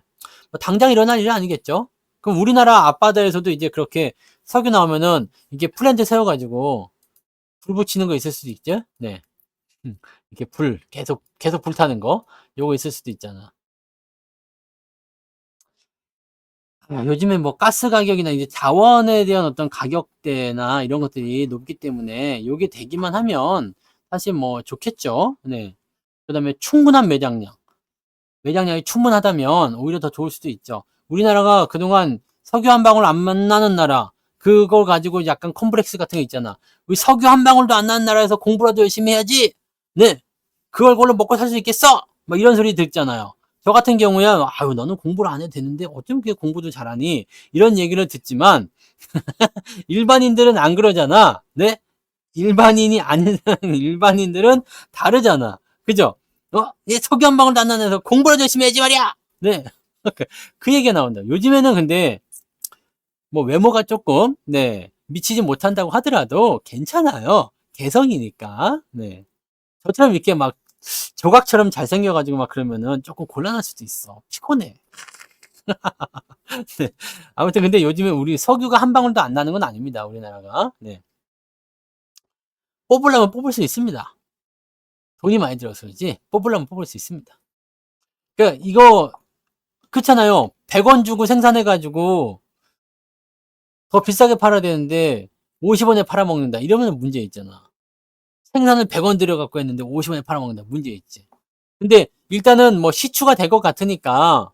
뭐 당장 일어날 일은 아니겠죠. 그럼 우리나라 앞바다에서도 이제 그렇게 석유 나오면은 이게 플랜트 세워가지고 불 붙이는 거 있을 수도 있죠. 네. 이렇게 불 계속 불타는 거 요거 있을 수도 있잖아. 요즘에 뭐 가스 가격이나 이제 자원에 대한 어떤 가격대나 이런 것들이 높기 때문에 요게 되기만 하면 사실 뭐 좋겠죠. 네. 그다음에 충분한 매장량이 충분하다면 오히려 더 좋을 수도 있죠. 우리나라가 그동안 석유 한 방울 안 만나는 나라, 그걸 가지고 약간 컴플렉스 같은 거 있잖아. 우리 석유 한 방울도 안 나는 나라에서 공부라도 열심히 해야지. 네. 그걸로 먹고 살 수 있겠어? 막 이런 소리 듣잖아요. 저 같은 경우에 아유 너는 공부를 안 해도 되는데 어쩜 그렇게 공부도 잘하니? 이런 얘기를 듣지만 일반인들은 안 그러잖아. 네? 일반인이 아닌 일반인들은 다르잖아. 그죠? 얘 석유 한 방울도 안 나면서 공부를 열심히 해야지 말이야. 네. 그 얘기가 나온다. 요즘에는 근데 뭐 외모가 조금 네 미치지 못한다고 하더라도 괜찮아요. 개성이니까. 네. 저처럼 이렇게 막 조각처럼 잘생겨가지고 막 그러면은 조금 곤란할 수도 있어. 피곤해. 네. 아무튼 근데 요즘에 우리 석유가 한 방울도 안 나는 건 아닙니다. 우리나라가. 네. 뽑으려면 뽑을 수 있습니다. 돈이 많이 들어서지 뽑으려면 뽑을 수 있습니다. 그러니까 이거 그렇잖아요. 100원 주고 생산해가지고 더 비싸게 팔아야 되는데 50원에 팔아먹는다. 이러면 문제 있잖아. 생산을 100원 들여갖고 했는데 50원에 팔아먹는다. 문제 있지. 근데 일단은 뭐 시추가 될 것 같으니까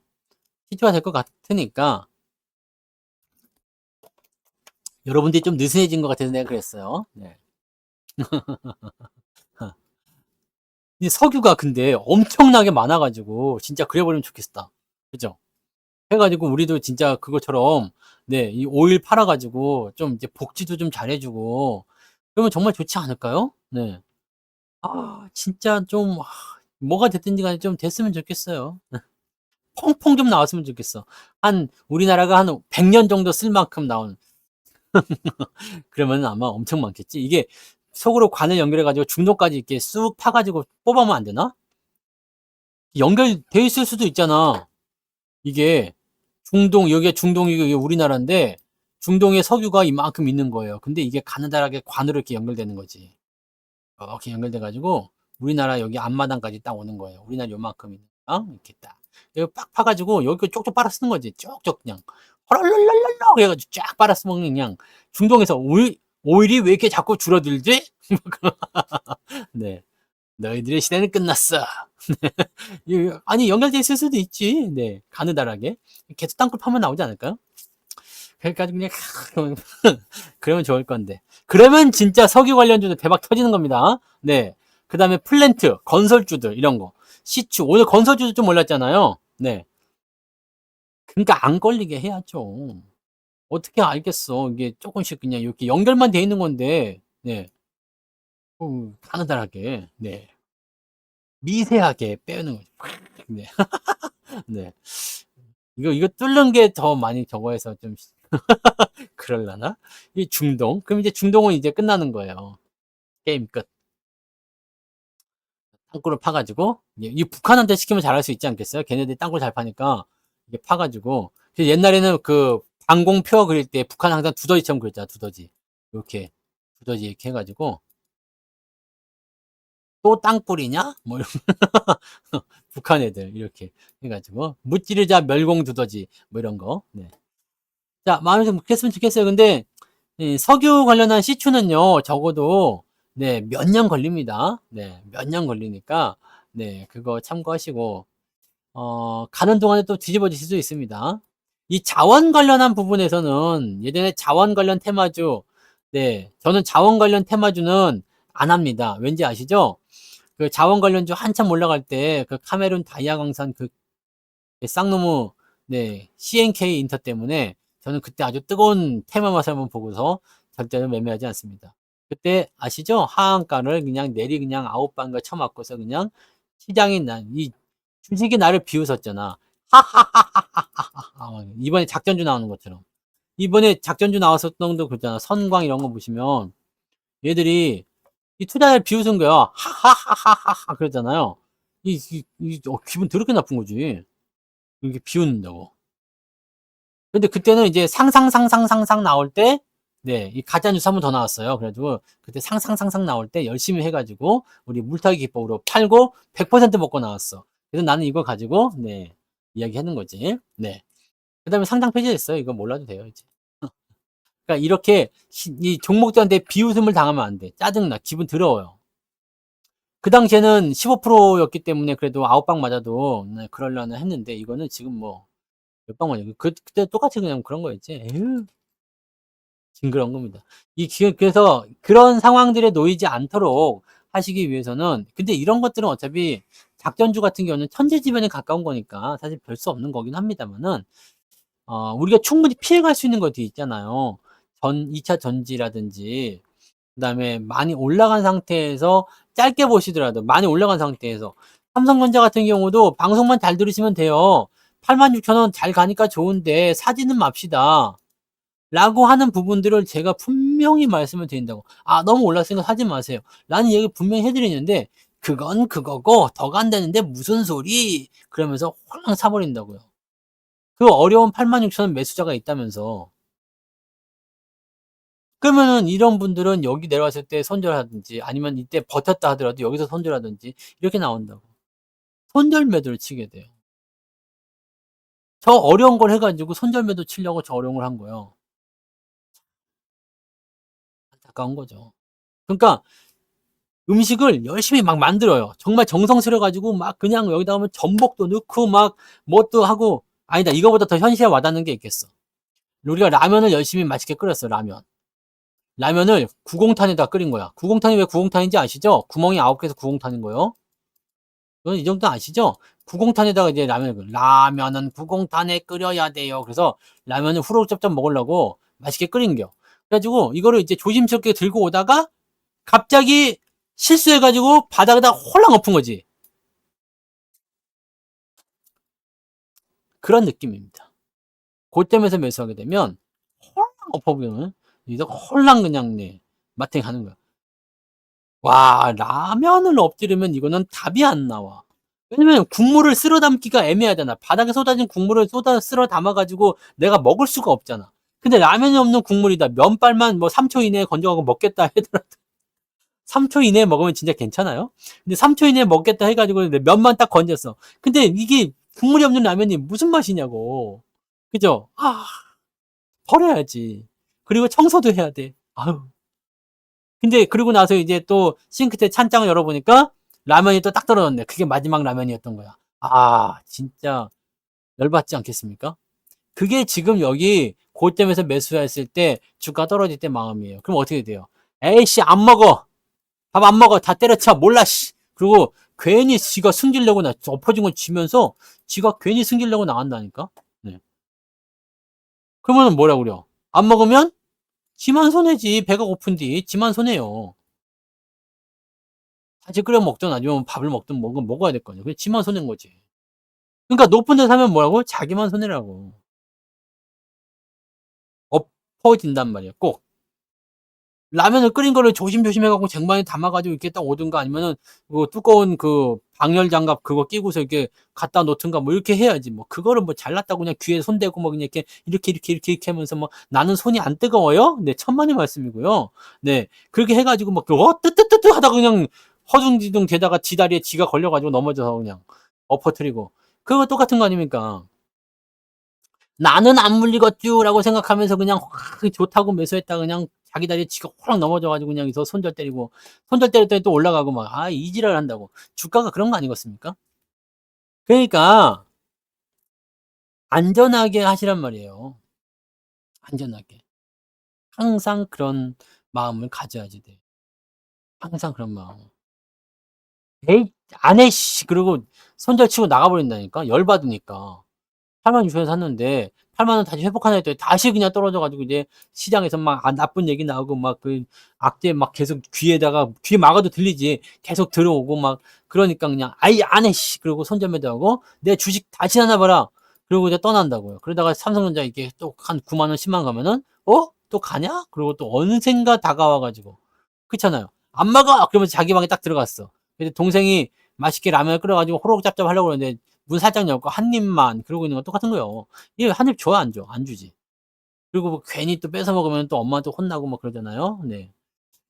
여러분들이 좀 느슨해진 것 같아서 내가 그랬어요. 네. 이 석유가 근데 엄청나게 많아가지고 진짜 그래버리면 좋겠다. 그죠? 해가지고 우리도 진짜 그것처럼 네, 이 오일 팔아가지고 좀 이제 복지도 좀 잘해주고 그러면 정말 좋지 않을까요? 네. 아, 진짜 좀 뭐가 됐든지 간에 좀 됐으면 좋겠어요. 펑펑 좀 나왔으면 좋겠어. 우리나라가 한 100년 정도 쓸 만큼 나온 그러면 아마 엄청 많겠지. 이게 속으로 관을 연결해가지고 중도까지 이렇게 쑥 파가지고 뽑아면 안 되나? 연결돼 있을 수도 있잖아. 이게 여기가 중동이고 이게 우리나라인데 중동에 석유가 이만큼 있는 거예요. 근데 이게 가느다랗게 관으로 이렇게 연결되는 거지. 이렇게 연결돼가지고 우리나라 여기 앞마당까지 딱 오는 거예요. 우리나라 요만큼 있는 이렇게 딱. 이거 빡 파가지고 여기 쪽쪽 빨아 쓰는 거지. 쪽쪽 그냥 헐랄랄랄랄 그래가지고 쫙 빨아 쓰면 그냥 중동에서 오일이 왜 이렇게 자꾸 줄어들지? 네. 너희들의 시대는 끝났어. 아니 연결돼 있을 수도 있지. 네. 가느다랗게 계속 땅굴 파면 나오지 않을까요? 그러니까 그냥 그러면 좋을 건데. 그러면 진짜 석유 관련주도 대박 터지는 겁니다. 네. 그 다음에 플랜트, 건설주들 이런 거. 시추. 오늘 건설주도 좀 올랐잖아요. 네. 그러니까 안 걸리게 해야죠. 어떻게 알겠어. 이게 조금씩 그냥 이렇게 연결만 돼 있는 건데, 네. 가느다랗게, 네. 미세하게 빼는 거죠. 네. 네. 이거 뚫는 게 더 많이 저거 해서 좀, 그럴라나? 이 중동. 그럼 이제 중동은 이제 끝나는 거예요. 게임 끝. 땅굴을 파가지고, 이 북한한테 시키면 잘할 수 있지 않겠어요? 걔네들이 땅굴 잘 파니까, 이게 파가지고. 옛날에는 그, 방공표 그릴 때 북한 항상 두더지처럼 그렸잖아, 두더지. 이렇게. 두더지 이렇게 해가지고, 또 땅굴이냐? 뭐, 이런, 북한 애들, 이렇게 해가지고. 무찌르자 멸공 두더지, 뭐 이런 거. 네. 자, 마음에 좀 했으면 좋겠어요. 근데, 이 석유 관련한 시추는요, 적어도, 네, 몇 년 걸립니다. 네, 몇 년 걸리니까, 네, 그거 참고하시고, 가는 동안에 또 뒤집어질 수도 있습니다. 이 자원 관련한 부분에서는, 예전에 자원 관련 테마주, 네, 저는 자원 관련 테마주는 안 합니다. 왠지 아시죠? 그 자원 관련주 한참 올라갈 때, 그 카메룬 다이아 광산 그 쌍놈의, 네, CNK 인터 때문에 저는 그때 아주 뜨거운 테마 맛을 한번 보고서 절대로 매매하지 않습니다. 그때 아시죠? 하한가를 그냥 내리 그냥 아웃반가 쳐맞고서 그냥 시장이 이 주식이 나를 비웃었잖아. 하하하하하하. 이번에 작전주 나오는 것처럼. 이번에 작전주 나왔었던 것도 그렇잖아. 선광 이런 거 보시면 얘들이 이 투자를 비웃은 거야. 하하하하하 그러잖아요. 기분 더럽게 나쁜 거지. 이렇게 비웃는다고. 근데 그때는 이제 상상 나올 때, 네, 이 가짜뉴스 한 번 더 나왔어요. 그래가지고, 그때 상상 나올 때 열심히 해가지고, 우리 물타기 기법으로 팔고 100% 먹고 나왔어. 그래서 나는 이거 가지고, 네, 이야기 하는 거지. 네. 그 다음에 상장 폐지됐어요. 이거 몰라도 돼요, 이제. 그러니까 이렇게 이 종목들한테 비웃음을 당하면 안 돼. 짜증나. 기분 더러워요. 그 당시에는 15%였기 때문에 그래도 9방 맞아도, 네, 그럴려나 했는데, 이거는 지금 뭐, 몇 방 맞아. 그때 똑같이 그냥 그런 거였지. 에휴. 징그러운 겁니다. 그래서 그런 상황들에 놓이지 않도록 하시기 위해서는, 근데 이런 것들은 어차피 작전주 같은 경우는 천재지변에 가까운 거니까 사실 별 수 없는 거긴 합니다만은, 우리가 충분히 피해갈 수 있는 것들이 있잖아요. 2차 전지라든지, 그 다음에 많이 올라간 상태에서 짧게 보시더라도 많이 올라간 상태에서 삼성전자 같은 경우도 방송만 잘 들으시면 돼요. 86,000원 잘 가니까 좋은데 사지는 맙시다. 라고 하는 부분들을 제가 분명히 말씀을 드린다고. 너무 올랐으니까 사지 마세요. 라는 얘기 분명히 해드리는데, 그건 그거고, 더 간다는데 무슨 소리? 그러면서 홀랑 사버린다고요. 그 어려운 86,000원 매수자가 있다면서. 그러면은 이런 분들은 여기 내려왔을 때 손절하든지, 아니면 이때 버텼다 하더라도 여기서 손절하든지, 이렇게 나온다고. 손절 매도를 치게 돼요. 저 어려운 걸 해가지고 손절 매도 치려고 저 어려운 걸 한 거예요. 안타까운 거죠. 그러니까, 음식을 열심히 막 만들어요. 정말 정성 들여가지고 막 그냥 여기다 하면 전복도 넣고 막 뭣도 하고, 아니다. 이거보다 더 현실에 와닿는 게 있겠어. 우리가 라면을 열심히 맛있게 끓였어, 라면. 라면을 구공탄에다 끓인 거야. 구공탄이 왜 구공탄인지 아시죠? 구멍이 9개에서 구공탄인 거예요. 그건 이 정도 아시죠? 구공탄에다가 이제 라면은 구공탄에 끓여야 돼요. 그래서 라면을 후루룩짭짭 먹으려고 맛있게 끓인겨. 그래가지고 이거를 이제 조심스럽게 들고 오다가 갑자기 실수해가지고 바닥에다 홀랑 엎은 거지. 그런 느낌입니다. 그때면서 매수하게 되면 홀랑 엎어보면 이제 홀랑 그냥 네 마탱이 하는 거야. 와, 라면을 엎드리면 이거는 답이 안 나와. 왜냐면 국물을 쓸어 담기가 애매하잖아. 바닥에 쏟아진 국물을 쓸어 담아가지고 내가 먹을 수가 없잖아. 근데 라면이 없는 국물이다. 면발만 뭐 3초 이내에 건져가고 먹겠다 하더라도 3초 이내에 먹으면 진짜 괜찮아요? 근데 3초 이내에 먹겠다 해가지고 면만 딱 건졌어. 근데 이게 국물이 없는 라면이 무슨 맛이냐고. 그죠? 버려야지. 그리고 청소도 해야 돼. 아유. 근데 그러고 나서 이제 또 싱크대 찬장을 열어보니까 라면이 또 딱 떨어졌네. 그게 마지막 라면이었던 거야. 진짜 열받지 않겠습니까? 그게 지금 여기 고점에서 매수했을 때 주가 떨어질 때 마음이에요. 그럼 어떻게 돼요? 에이씨, 안 먹어. 밥 안 먹어. 다 때려쳐. 몰라, 씨. 그리고 괜히 지가 승질내고 엎어진 거 지면서 지가 괜히 승질내고 나간다니까? 네. 그러면 뭐라 그래요? 안 먹으면 지만 손해지. 배가 고픈디 지만 손해요. 사실 끓여 먹든 아니면 밥을 먹든 먹어야 될 거 아니에요. 그게 지만 손해인 거지. 그러니까 높은 데 사면 뭐라고? 자기만 손해라고. 엎어진단 말이에요. 꼭. 라면을 끓인 거를 조심조심 해갖고 쟁반에 담아가지고 이렇게 딱 오든가 아니면은 그 두꺼운 그 방열 장갑 그거 끼고서 이렇게 갖다 놓든가 뭐 이렇게 해야지. 뭐 그거를 뭐 잘났다고 그냥 귀에 손대고 뭐 그냥 이렇게 하면서 뭐 나는 손이 안 뜨거워요? 네, 천만의 말씀이고요. 네, 그렇게 해가지고 막 뜨뜨뜨뜨 하다가 그냥 허둥지둥 되다가 지 다리에 지가 걸려가지고 넘어져서 그냥 엎어뜨리고 그거 똑같은 거 아닙니까? 나는 안 물리겠쥬라고 생각하면서 그냥 확 좋다고 매수했다가 그냥 자기 다리에 지가 호락 넘어져가지고 그냥 서 손절 때리고 손절 때렸더니 또 올라가고 막 이 지랄 한다고. 주가가 그런 거 아니겠습니까? 그러니까 안전하게 하시란 말이에요. 안전하게. 항상 그런 마음을 가져야지 돼. 항상 그런 마음. 에이, 안 해, 씨. 그러고 손절 치고 나가버린다니까? 열받으니까. 8만 6천에 샀는데 8만 원 다시 회복하나 했더니 다시 그냥 떨어져 가지고 이제 시장에서 막 나쁜 얘기 나오고 막 그 악재 막 계속 귀에다가 귀 막아도 들리지. 계속 들어오고 막 그러니까 그냥 "아이 안 해 씨." 그러고 손절매도 하고 "내 주식 다시 사나 봐라." 그러고 이제 떠난다고요. 그러다가 삼성전자 이게 또 한 9만 원, 10만 원 가면은 "어? 또 가냐?" 그러고 또 언젠가 다가와 가지고 그렇잖아요. "안 먹어." 그러면서 자기 방에 딱 들어갔어. 근데 동생이 맛있게 라면을 끓여 가지고 호록짭짭 하려고 그러는데 문 살짝 열고 한 입만 그러고 있는 건 똑같은 거예요. 이게 한 입 줘, 안 줘? 안 주지. 그리고 뭐 괜히 또 뺏어 먹으면 또 엄마한테 혼나고 막 그러잖아요. 네.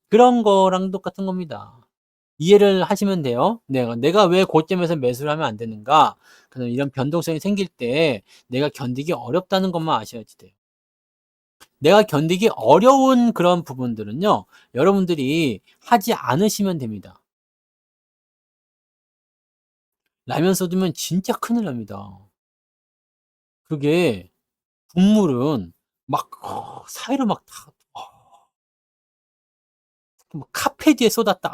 그런 거랑 똑같은 겁니다. 이해를 하시면 돼요. 내가 왜 고점에서 매수를 하면 안 되는가? 그래서 이런 변동성이 생길 때 내가 견디기 어렵다는 것만 아셔야지 돼요. 내가 견디기 어려운 그런 부분들은요. 여러분들이 하지 않으시면 됩니다. 라면 쏟으면 진짜 큰일 납니다. 그게 국물은 막 사이로 막 다 뭐 카페 뒤에 쏟았다.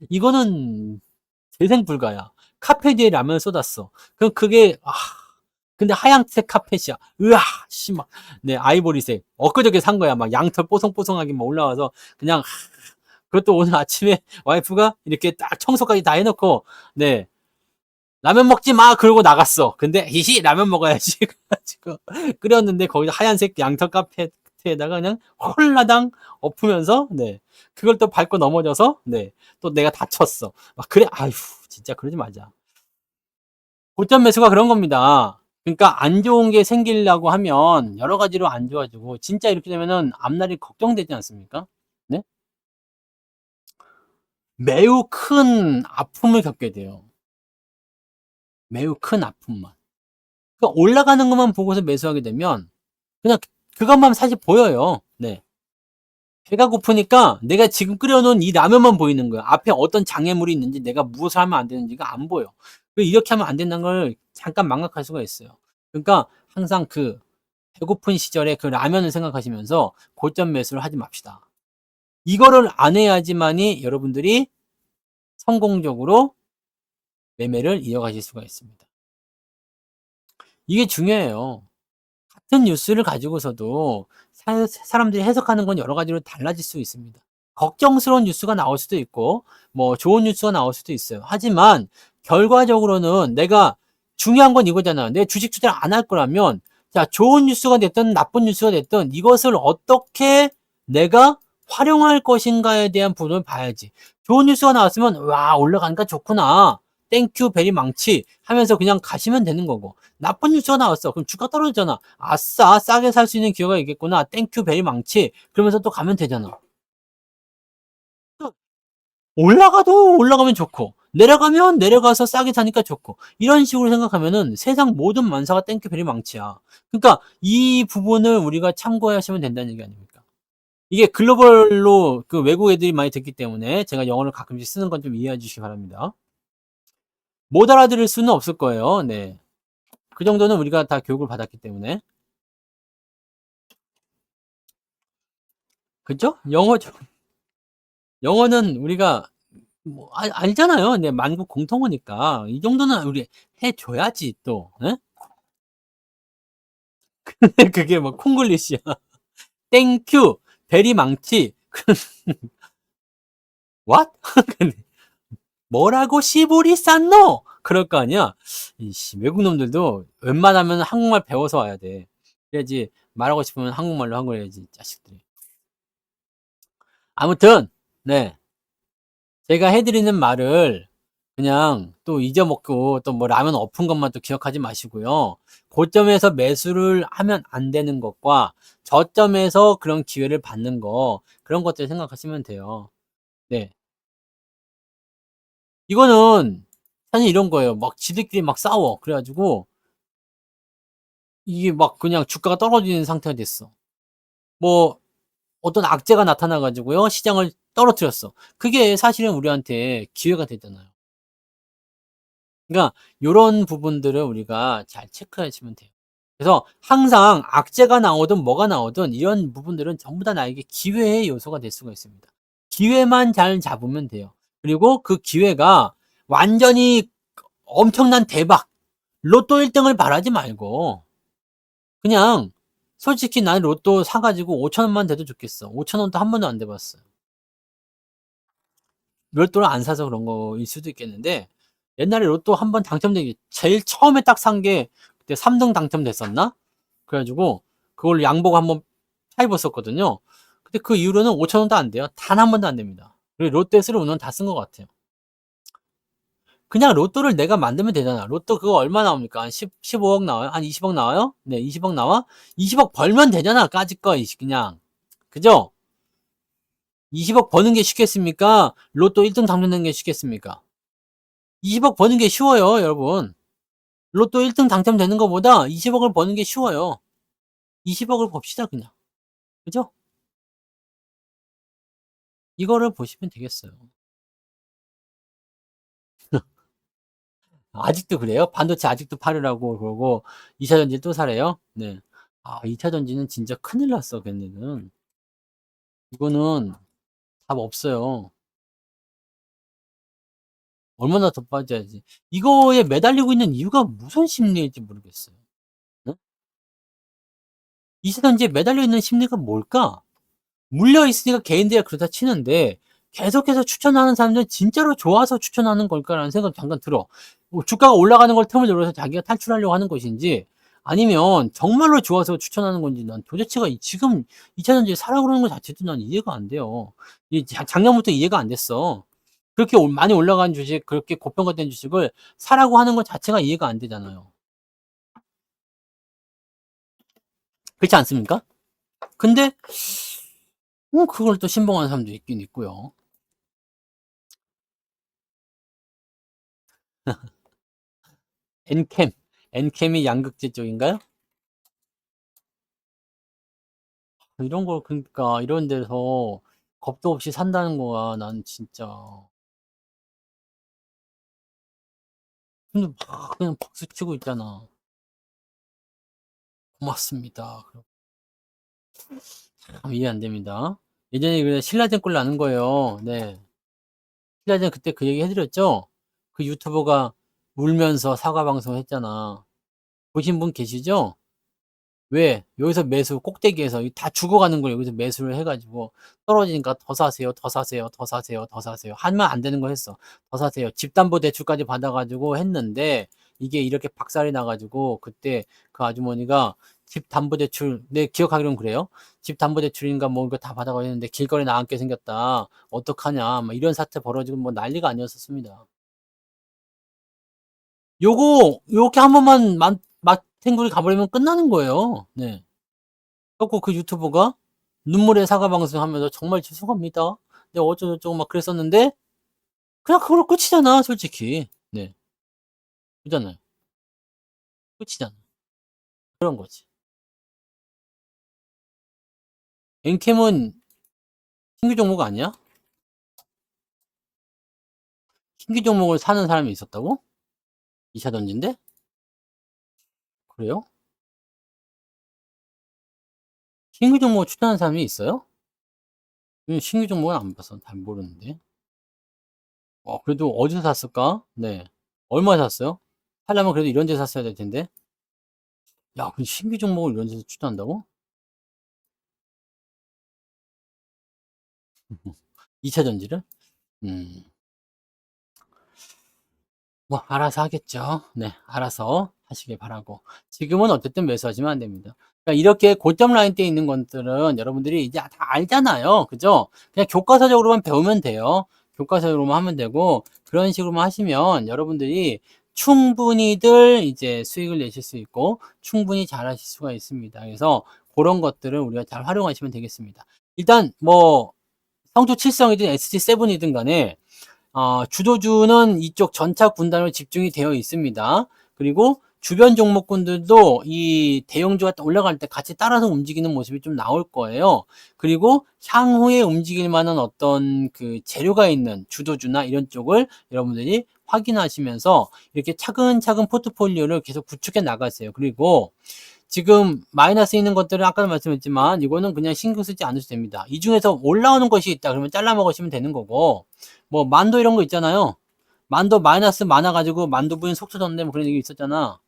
이거는 재생 불가야. 카페 뒤에 라면 쏟았어. 그럼 그게 근데 하얀색 카펫이야. 으아 씨 막 네 아이보리색. 엊그저께 산 거야. 막 양털 뽀송뽀송하게 막 올라와서 그냥 그것도 오늘 아침에 와이프가 이렇게 딱 청소까지 다 해 놓고 네 "라면 먹지 마." 그러고 나갔어. 근데 "히히 라면 먹어야지." 그래 가지고 끓였는데 거기다 하얀색 양털 카페트에다가 그냥 홀라당 엎으면서 네 그걸 또 밟고 넘어져서 네 또 내가 다쳤어. 막 그래 아휴 진짜 그러지 말자. 고점 매수가 그런 겁니다. 그러니까 안 좋은 게 생기려고 하면 여러 가지로 안 좋아지고 진짜 이렇게 되면은 앞날이 걱정되지 않습니까? 네? 매우 큰 아픔을 겪게 돼요. 매우 큰 아픔만. 그러니까 올라가는 것만 보고서 매수하게 되면 그냥 그것만 사실 보여요. 네. 배가 고프니까 내가 지금 끓여 놓은 이 라면만 보이는 거야. 앞에 어떤 장애물이 있는지 내가 무엇을 하면 안 되는지가 안 보여. 이렇게 하면 안 된다는 걸 잠깐 망각할 수가 있어요. 그러니까 항상 그 배고픈 시절에 그 라면을 생각하시면서 고점 매수를 하지 맙시다. 이거를 안 해야지만이 여러분들이 성공적으로 매매를 이어가실 수가 있습니다. 이게 중요해요. 같은 뉴스를 가지고서도 사람들이 해석하는 건 여러 가지로 달라질 수 있습니다. 걱정스러운 뉴스가 나올 수도 있고 뭐 좋은 뉴스가 나올 수도 있어요. 하지만 결과적으로는 내가 중요한 건 이거잖아. 내 주식 투자를 안 할 거라면 자, 좋은 뉴스가 됐든 나쁜 뉴스가 됐든 이것을 어떻게 내가 활용할 것인가에 대한 부분을 봐야지. 좋은 뉴스가 나왔으면 와, 올라가니까 좋구나. 땡큐 베리 망치 하면서 그냥 가시면 되는 거고. 나쁜 뉴스가 나왔어. 그럼 주가 떨어졌잖아. 아싸, 싸게 살 수 있는 기회가 있겠구나. 땡큐 베리 망치. 그러면서 또 가면 되잖아. 올라가도 올라가면 좋고, 내려가면 내려가서 싸게 사니까 좋고, 이런 식으로 생각하면은 세상 모든 만사가 땡큐 베리 망치야. 그러니까 이 부분을 우리가 참고하시면 된다는 얘기 아닙니까? 이게 글로벌로 그 외국 애들이 많이 듣기 때문에 제가 영어를 가끔씩 쓰는 건 좀 이해해 주시기 바랍니다. 못 알아들을 수는 없을 거예요. 네. 그 정도는 우리가 다 교육을 받았기 때문에. 그죠? 영어죠. 영어는 우리가 뭐 알잖아요. 네, 만국 공통어니까. 이 정도는 우리 해 줘야지 또. 예? 그게 뭐 콩글리시야. 땡큐, 베리 망치. What? 뭐라고 시보리 쌌노? 그럴 거 아니야. 이씨, 외국 놈들도 웬만하면 한국말 배워서 와야 돼. 그래야지 말하고 싶으면 한국말로 한 거야지, 자식들이. 아무튼, 네. 제가 해드리는 말을 그냥 또 잊어먹고 또 뭐 라면 엎은 것만 또 기억하지 마시고요. 고점에서 매수를 하면 안 되는 것과 저점에서 그런 기회를 받는 거, 그런 것들 생각하시면 돼요. 네. 이거는 사실 이런 거예요. 막 지들끼리 막 싸워. 그래가지고 이게 막 그냥 주가가 떨어지는 상태가 됐어. 뭐 어떤 악재가 나타나 가지고요. 시장을 떨어뜨렸어. 그게 사실은 우리한테 기회가 되잖아요. 그러니까 요런 부분들을 우리가 잘 체크하시면 돼요. 그래서 항상 악재가 나오든 뭐가 나오든 이런 부분들은 전부 다 나에게 기회의 요소가 될 수가 있습니다. 기회만 잘 잡으면 돼요. 그리고 그 기회가 완전히 엄청난 대박, 로또 1 등을 바라지 말고 그냥 솔직히 나는 로또 사 가지고 5천 원만 돼도 좋겠어. 5천 원도 한 번도 안 돼 봤어요. 로또를 안 사서 그런 거일 수도 있겠는데 옛날에 로또 한 번 당첨되기 제일 처음에 딱 산 게 그때 3등 당첨됐었나? 그래 가지고 그걸로 양복 한 번 사 입었었거든요. 근데 그 이후로는 5천 원도 안 돼요. 단 한 번도 안 됩니다. 그리고 롯데 쓰러 오는 다 쓴 것 같아요. 그냥 로또를 내가 만들면 되잖아. 로또 그거 얼마 나옵니까? 한 15억 나와요? 한 20억 나와요? 네, 20억 나와? 20억 벌면 되잖아. 까짓 거, 그냥. 그죠? 20억 버는 게 쉽겠습니까? 로또 1등 당첨되는 게 쉽겠습니까? 20억 버는 게 쉬워요, 여러분. 로또 1등 당첨되는 것보다 20억을 버는 게 쉬워요. 20억을 봅시다, 그냥. 그죠? 이거를 보시면 되겠어요. 아직도 그래요? 반도체 아직도 팔으라고 그러고 2차 전지 또 사래요? 네. 아, 2차 전지는 진짜 큰일 났어, 걔네는. 이거는 답 없어요. 얼마나 더 빠져야지. 이거에 매달리고 있는 이유가 무슨 심리일지 모르겠어요. 응? 2차 전지에 매달려 있는 심리가 뭘까? 물려 있으니까 개인들이 그렇다 치는데 계속해서 추천하는 사람들은 진짜로 좋아서 추천하는 걸까라는 생각이 잠깐 들어. 뭐 주가가 올라가는 걸 틈을 노려서 자기가 탈출하려고 하는 것인지 아니면 정말로 좋아서 추천하는 건지 난 도대체가 지금 2차 전지 사라고 그러는 것 자체도 난 이해가 안 돼요. 작년부터 이해가 안 됐어. 그렇게 많이 올라간 주식, 그렇게 고평가된 주식을 사라고 하는 것 자체가 이해가 안 되잖아요. 그렇지 않습니까? 근데 그걸 또 신봉하는 사람도 있긴 있고요. 엔캠. 엔캠이 양극재 쪽인가요? 이런 걸 그러니까 이런 데서 겁도 없이 산다는 거야. 난 진짜. 근데 막 그냥 박수치고 있잖아. 고맙습니다. 참 이해 안 됩니다. 예전에 그 신라젠 꼴 나는 거예요. 네. 신라젠 그때 그 얘기 해드렸죠? 그 유튜버가 울면서 사과 방송했잖아. 보신 분 계시죠? 왜? 여기서 매수 꼭대기에서 다 죽어가는 걸 여기서 매수를 해가지고 떨어지니까 더 사세요, 더 사세요, 더 사세요, 더 사세요. 하면 안 되는 거 했어. 더 사세요. 집담보대출까지 받아가지고 했는데 이게 이렇게 박살이 나가지고 그때 그 아주머니가 집담보대출, 내 기억하기로는 그래요. 집담보대출인가 뭐 이거 다 받아가고 했는데 길거리 나앉게 생겼다. 어떡하냐. 막 이런 사태 벌어지고 뭐 난리가 아니었었습니다. 요거, 요렇게 한 번만 맛탱구리 가버리면 끝나는 거예요. 네. 그래갖고 그 유튜버가 눈물의 사과 방송하면서 정말 죄송합니다. 내가 어쩌고저쩌고 막 그랬었는데 그냥 그걸로 끝이잖아, 솔직히. 네, 그잖아요. 끝이잖아. 그런 거지. 엔캠은 신규 종목 아니야? 신규 종목을 사는 사람이 있었다고? 2차 던진데? 그래요? 신규 종목을 추천하는 사람이 있어요? 신규 종목은 안 봐서 잘 모르는데. 그래도 어디서 샀을까? 네. 얼마에 샀어요? 하려면 그래도 이런 데 샀어야 될 텐데. 야, 그 신규 종목을 이런 데서 추천한다고? 2차 전지를? 음, 뭐, 알아서 하겠죠. 네, 알아서 하시길 바라고. 지금은 어쨌든 매수하시면 안 됩니다. 그러니까 이렇게 고점 라인대에 있는 것들은 여러분들이 이제 다 알잖아요. 그죠? 그냥 교과서적으로만 배우면 돼요. 교과서적으로만 하면 되고, 그런 식으로만 하시면 여러분들이 충분히들 이제 수익을 내실 수 있고, 충분히 잘 하실 수가 있습니다. 그래서 그런 것들을 우리가 잘 활용하시면 되겠습니다. 일단, 뭐, 성투칠성이든 SG7이든 간에 주도주는 이쪽 전차 군단으로 집중이 되어 있습니다. 그리고 주변 종목군들도 이 대형주가 올라갈 때 같이 따라서 움직이는 모습이 좀 나올 거예요. 그리고 향후에 움직일 만한 어떤 그 재료가 있는 주도주나 이런 쪽을 여러분들이 확인하시면서 이렇게 차근차근 포트폴리오를 계속 구축해 나가세요. 그리고 지금 마이너스 있는 것들은 아까도 말씀했지만 이거는 그냥 신경 쓰지 않으셔도 됩니다. 이 중에서 올라오는 것이 있다 그러면 잘라 먹으시면 되는 거고, 뭐 만도 이런 거 있잖아요. 만도 마이너스 많아가지고 만도 부인 속 터졌네 뭐 그런 얘기 있었잖아.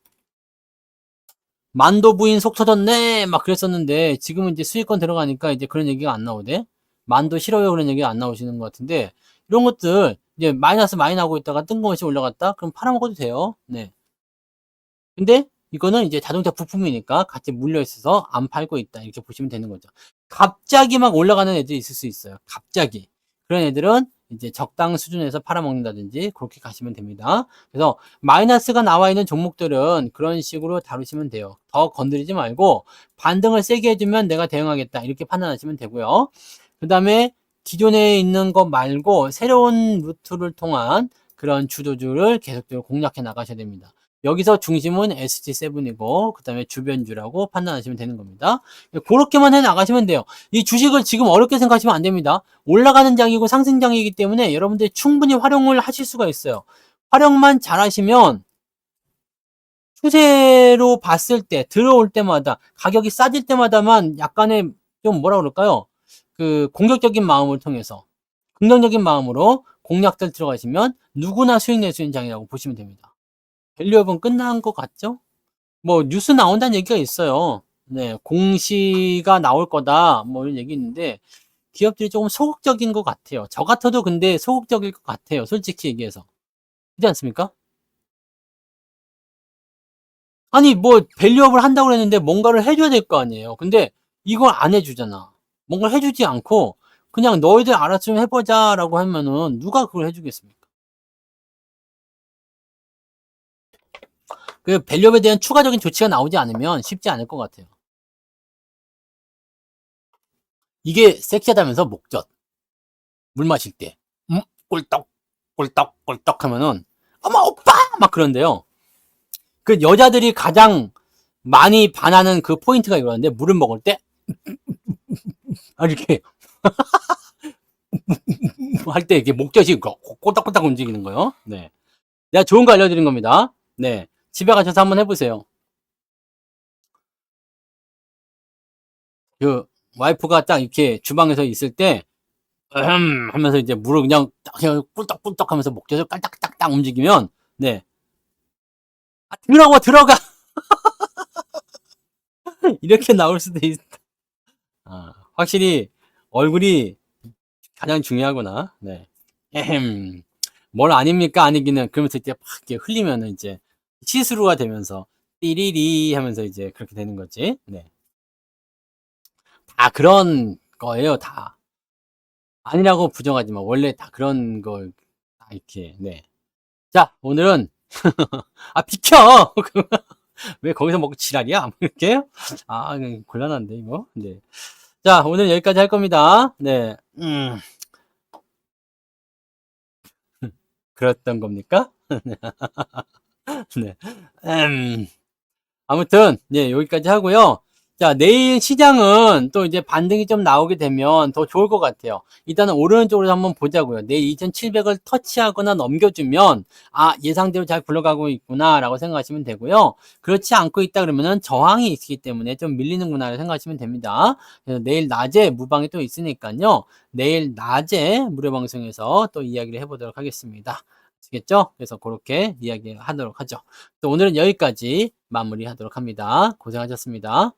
만도 부인 속 터졌네 막 그랬었는데 지금은 이제 수익권 들어가니까 이제 그런 얘기가 안 나오대. 만도 싫어요 그런 얘기가 안 나오시는 것 같은데, 이런 것들 이제 마이너스 많이 나고 있다가 뜬금없이 올라갔다 그럼 팔아먹어도 돼요. 네. 근데 이거는 이제 자동차 부품이니까 같이 물려 있어서 안 팔고 있다 이렇게 보시면 되는 거죠. 갑자기 막 올라가는 애들이 있을 수 있어요. 갑자기. 그런 애들은 이제 적당 수준에서 팔아먹는다든지 그렇게 가시면 됩니다. 그래서 마이너스가 나와 있는 종목들은 그런 식으로 다루시면 돼요. 더 건드리지 말고 반등을 세게 해주면 내가 대응하겠다 이렇게 판단하시면 되고요. 그 다음에 기존에 있는 것 말고 새로운 루트를 통한 그런 주도주를 계속적으로 공략해 나가셔야 됩니다. 여기서 중심은 SG7이고 그 다음에 주변주라고 판단하시면 되는 겁니다. 그렇게만 해 나가시면 돼요. 이 주식을 지금 어렵게 생각하시면 안 됩니다. 올라가는 장이고 상승장이기 때문에 여러분들이 충분히 활용을 하실 수가 있어요. 활용만 잘 하시면 추세로 봤을 때 들어올 때마다 가격이 싸질 때마다만 약간의 좀 뭐라 그럴까요? 그 공격적인 마음을 통해서 긍정적인 마음으로 공략들 들어가시면 누구나 수익 낼 수 있는 장이라고 보시면 됩니다. 밸류업은 끝난 것 같죠? 뭐 뉴스 나온다는 얘기가 있어요. 네, 공시가 나올 거다 뭐 이런 얘기 있는데 기업들이 조금 소극적인 것 같아요. 저 같아도 근데 소극적일 것 같아요. 솔직히 얘기해서. 그렇지 않습니까? 아니 뭐 밸류업을 한다고 그랬는데 뭔가를 해줘야 될 거 아니에요. 근데 이걸 안 해주잖아. 뭔가를 해주지 않고 그냥 너희들 알아서 좀 해보자라고 하면은 누가 그걸 해주겠습니까? 그 밸류업에 대한 추가적인 조치가 나오지 않으면 쉽지 않을 것 같아요. 이게 섹시하다면서 목젖 물 마실 때 꿀떡 꿀떡 꿀떡 하면은 어머 오빠 막 그런데요. 그 여자들이 가장 많이 반하는 그 포인트가 이거는데 물을 먹을 때 이렇게 할 때 이렇게 목젖이 꼬딱꼬딱 움직이는 거요. 네, 내가 좋은 거 알려드린 겁니다. 네, 집에 가셔서 한번 해보세요. 그 와이프가 딱 이렇게 주방에서 있을 때 하면서 이제 물을 그냥 꿀떡꿀떡 하면서 목젖을 깔딱딱딱 움직이면 네, 들어가 이렇게 나올 수도 있다. 확실히 얼굴이 가장 중요하구나. 네. 에헴. 뭘 아닙니까? 아니기는. 그러면서 이제 막 이렇게 흘리면은 이제 시스루가 되면서 띠리리 하면서 이제 그렇게 되는 거지. 네. 다 그런 거예요, 다. 아니라고 부정하지 마. 원래 다 그런 걸, 다 이렇게, 네. 자, 오늘은, 비켜! 왜 거기서 먹고 지랄이야? 뭐 이렇게? 곤란한데, 이거? 네. 자, 오늘 여기까지 할 겁니다. 네. 그랬던 겁니까? 네. 아무튼, 네, 여기까지 하고요. 자, 내일 시장은 또 이제 반등이 좀 나오게 되면 더 좋을 것 같아요. 일단은 오른쪽으로 한번 보자고요. 내일 2700을 터치하거나 넘겨주면, 예상대로 잘 굴러가고 있구나라고 생각하시면 되고요. 그렇지 않고 있다 그러면은 저항이 있기 때문에 좀 밀리는구나라고 생각하시면 됩니다. 그래서 내일 낮에 무방이 또 있으니까요. 내일 낮에 무료방송에서 또 이야기를 해보도록 하겠습니다. 아시겠죠? 그래서 그렇게 이야기하도록 하죠. 또 오늘은 여기까지 마무리하도록 합니다. 고생하셨습니다.